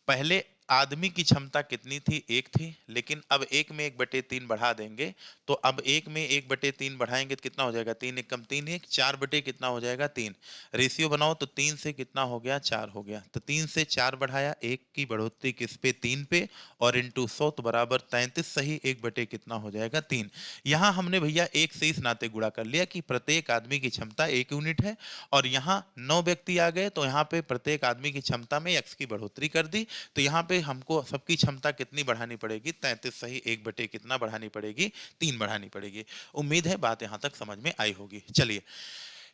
पहले आदमी की क्षमता कितनी थी? 1 थी, लेकिन अब 1 में 1/3 बढ़ा देंगे, तो अब 1 में 1/3 बढ़ाएंगे तो कितना हो जाएगा? 3 1 कम 3 1, 4 बटे कितना हो जाएगा? 3। रेशियो बनाओ तो 3 से कितना हो गया? 4 हो गया। तो 3 से 4 बढ़ाया, 1 की बढ़ोतरी किस पे? 3 पे, और इंटू 100 तो बराबर 33 सही, 1 बटे कितना हो जाएगा? 3। यहाँ हमने भैया 1 से इस नाते गुणा कर लिया कि प्रत्येक आदमी की क्षमता 1 यूनिट है, और यहाँ 9 व्यक्ति आ गए तो यहाँ पे प्रत्येक आदमी की क्षमता में x की बढ़ोतरी कर दी। तो यहाँ पे हमको सबकी क्षमता कितनी बढ़ानी पड़ेगी? 33 सही, 1 बटे कितना बढ़ानी पड़ेगी? 3 बढ़ानी पड़ेगी। उम्मीद है बात यहाँ तक समझ में आई होगी। चलिए,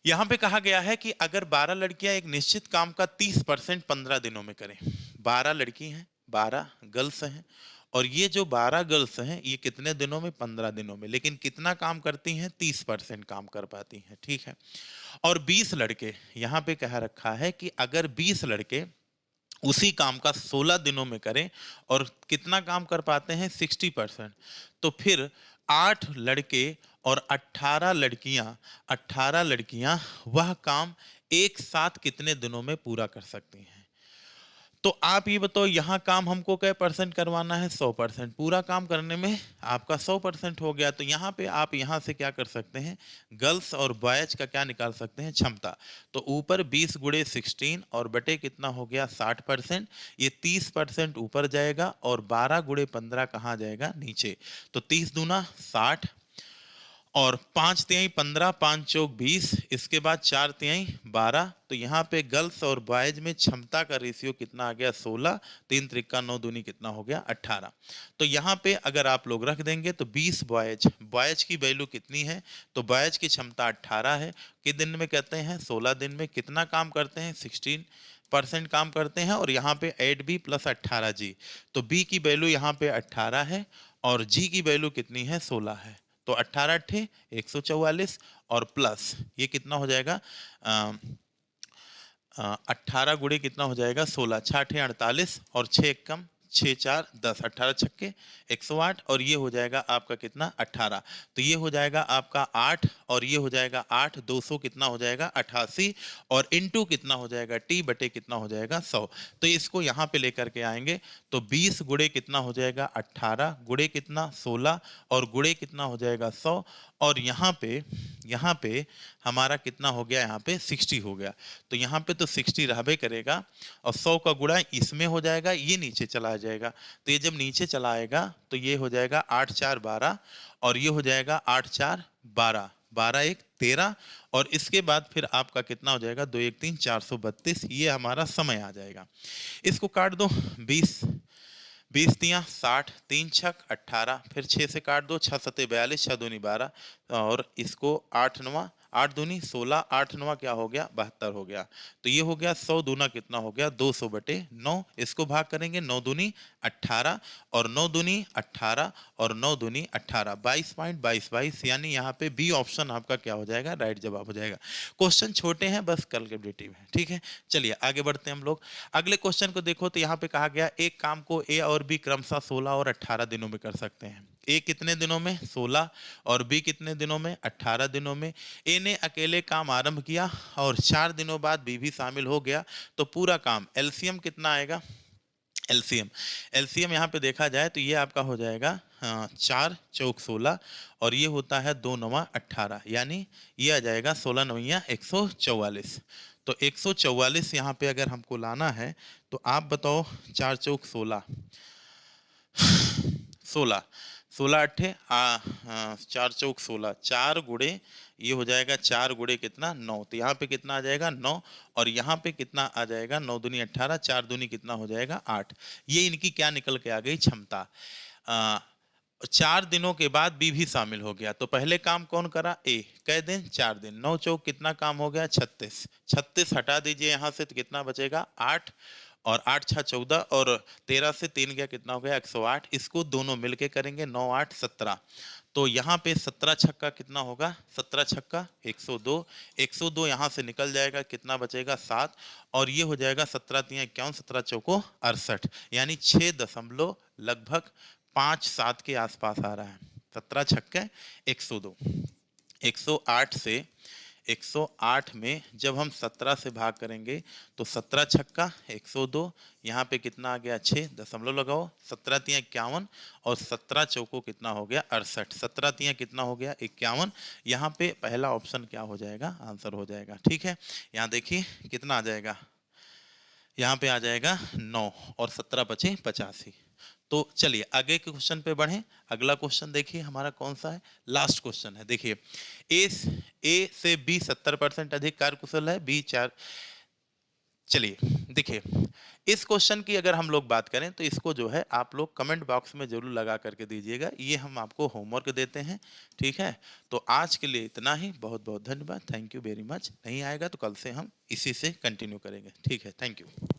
यहाँ पे कहा गया है कि अगर 12 लड़कियां एक निश्चित काम का 30% 15 दिनों में करें। 12 लड़की हैं, 12 गर्ल्स हैं, और ये जो 12 गर्ल्स हैं ये कितने दिनों में? 15 दिनों में। लेकिन कितना काम करती हैं? 30% काम कर पाती हैं। ठीक है, और 20 लड़के, यहाँ पे कह रखा है कि अगर 20 लड़के उसी काम का 16 दिनों में करें और कितना काम कर पाते हैं? 60%। तो फिर 8 लड़के और 18 लड़कियां वह काम एक साथ कितने दिनों में पूरा कर सकती हैं? तो आप ये बताओ, यहाँ काम हमको क्या परसेंट करवाना है? 100%। पूरा काम करने में आपका 100% हो गया। तो यहाँ पे आप यहाँ से क्या कर सकते हैं? गर्ल्स और बॉयज का क्या निकाल सकते हैं? क्षमता। तो ऊपर 20 गुणे 16 और बटे कितना हो गया? 60%। ये 30% ऊपर जाएगा और 12 गुणे 15 कहाँ जाएगा? नीचे। तो 30 दूना 60 और 5 तिहाई 15, 5 चौक 20, इसके बाद 4 तिहाई 12। तो यहाँ पे गर्ल्स और बॉयज में क्षमता का रेशियो कितना आ गया? 16। 3 त्रिका 9 दूनी कितना हो गया? 18। तो यहाँ पे अगर आप लोग रख देंगे तो 20 बॉयज की वैल्यू कितनी है? तो बॉयज की क्षमता 18 है। कितने दिन में कहते हैं? 16 दिन में। कितना काम करते हैं? 16% काम करते हैं। और यहाँ पे 8b प्लस 18g, तो b की वैल्यू यहाँ पे 18 है और g की वैल्यू कितनी है? 16 है। तो 18 अट्ठे 144 और प्लस ये कितना हो जाएगा? 18 गुणे कितना हो जाएगा? 16। 6 अट्ठे 48 और 6 एक कम 6 4 10, 18 छक्के 108 और ये हो जाएगा आपका कितना? 18। तो ये हो जाएगा आपका 8 और ये हो जाएगा 8, 200 कितना हो जाएगा? 88 और इनटू कितना हो जाएगा? टी बटे कितना हो जाएगा? 100। तो इसको यहाँ पे लेकर के आएंगे तो 20 गुणे कितना हो जाएगा? 18 गुणे कितना? 16 और गुणे कितना हो जाएगा? 100। और यहाँ पे हमारा कितना हो गया? यहाँ पे 60 हो गया। तो यहाँ पे तो 60 रहबे करेगा और 100 का गुणा इसमें हो जाएगा, ये नीचे चला जाएगा। तो ये जब नीचे चला आएगा तो ये हो जाएगा 8 4 12 और ये हो जाएगा 8 4 12, 12 1 13 और इसके बाद फिर आपका कितना हो जाएगा? 2 1 3 432। ये हमारा समय आ जाएगा। इसको काट दो, 20 20 तियाँ 60, 3 छक 18, फिर 6 से काट दो, 6 सते 42, 6 दूनी 12 और इसको 8 नवा 8 दूनी 16, 8 नवा क्या हो गया? 72 हो गया। तो ये हो गया 100 दूना कितना हो गया? 200 बटे 9। इसको भाग करेंगे 9 दूनी 18 और 9 दूनी 18 और 9 दूनी 18, 22.22, यानी यहाँ पे बी ऑप्शन आपका क्या हो जाएगा? राइट जवाब हो जाएगा। क्वेश्चन छोटे हैं, बस कैलकुलेटिव है। ठीक है, चलिए आगे बढ़ते हैं हम लोग। अगले क्वेश्चन को देखो तो यहाँ पे कहा गया एक काम को ए और बी क्रमशः 16 और 18 दिनों में कर सकते हैं। ए कितने दिनों में? 16 और बी कितने दिनों में? 18 दिनों में। ए ने अकेले काम आरंभ किया और 4 दिनों बाद बी भी शामिल हो गया, तो पूरा काम एलसीएम कितना आएगा? एलसीएम। एलसीएम यहाँ पे देखा जाए तो ये आपका हो जाएगा 4 चौक 16 और ये होता है 2 नवा 18, यानी ये आ जाएगा 16 नवैया 144। तो 144 यहाँ पे अगर हमको लाना है तो आप बताओ 4 चौक 16, 16, 16 अट्ठे 4 चौक 16, 4 गुड़े ये हो जाएगा 4 गुड़े कितना 9, तो यहाँ पे कितना आ जाएगा 9 और यहाँ पे कितना आ जाएगा 9 दूनी 18, 4 दूनी कितना हो जाएगा 8। ये इनकी क्या निकल के आ गई क्षमता। 4 दिनों के बाद बी भी शामिल हो गया, तो पहले काम कौन करा ए, कै दिन 4 दिन, 9 चौक कितना काम हो गया 36, 36 हटा दीजिए यहाँ से तो कितना बचेगा 8 और 8 छः 14 और 13 से 3 गया कितना हो गया 108। इसको दोनों मिलके करेंगे 9 8 17, तो यहाँ पे 17 छक्का कितना होगा 17 छक्का 102, 102 यहाँ से निकल जाएगा कितना बचेगा 7 और ये हो जाएगा 17 3 51, 17 चौको 68, यानी 6 दशमलव लगभग 5-7 के आसपास आ रहा है। 17 छक्के 102, 108 से 108 में जब हम 17 से भाग करेंगे तो 17 छक्का 102, यहाँ पे कितना आ गया 6 दशमलव लगाओ, 17 3 51 और 17 चौको कितना हो गया 68, 17 3 कितना हो गया 51। यहाँ पे पहला ऑप्शन क्या हो जाएगा आंसर हो जाएगा। ठीक है, यहाँ देखिए कितना आ जाएगा, यहाँ पे आ जाएगा 9 और 17 बचे 85। तो चलिए आगे के क्वेश्चन पे बढ़ें। अगला क्वेश्चन देखिए हमारा कौन सा है, लास्ट क्वेश्चन है। देखिए ए से बी 70% अधिक कार्यकुशल है, बी 4। चलिए देखिए इस क्वेश्चन की अगर हम लोग बात करें तो इसको जो है आप लोग कमेंट बॉक्स में जरूर लगा करके दीजिएगा, ये हम आपको होमवर्क देते हैं। ठीक है, तो आज के लिए इतना ही, बहुत बहुत धन्यवाद, थैंक यू वेरी मच। नहीं आएगा तो कल से हम इसी से कंटिन्यू करेंगे। ठीक है, थैंक यू।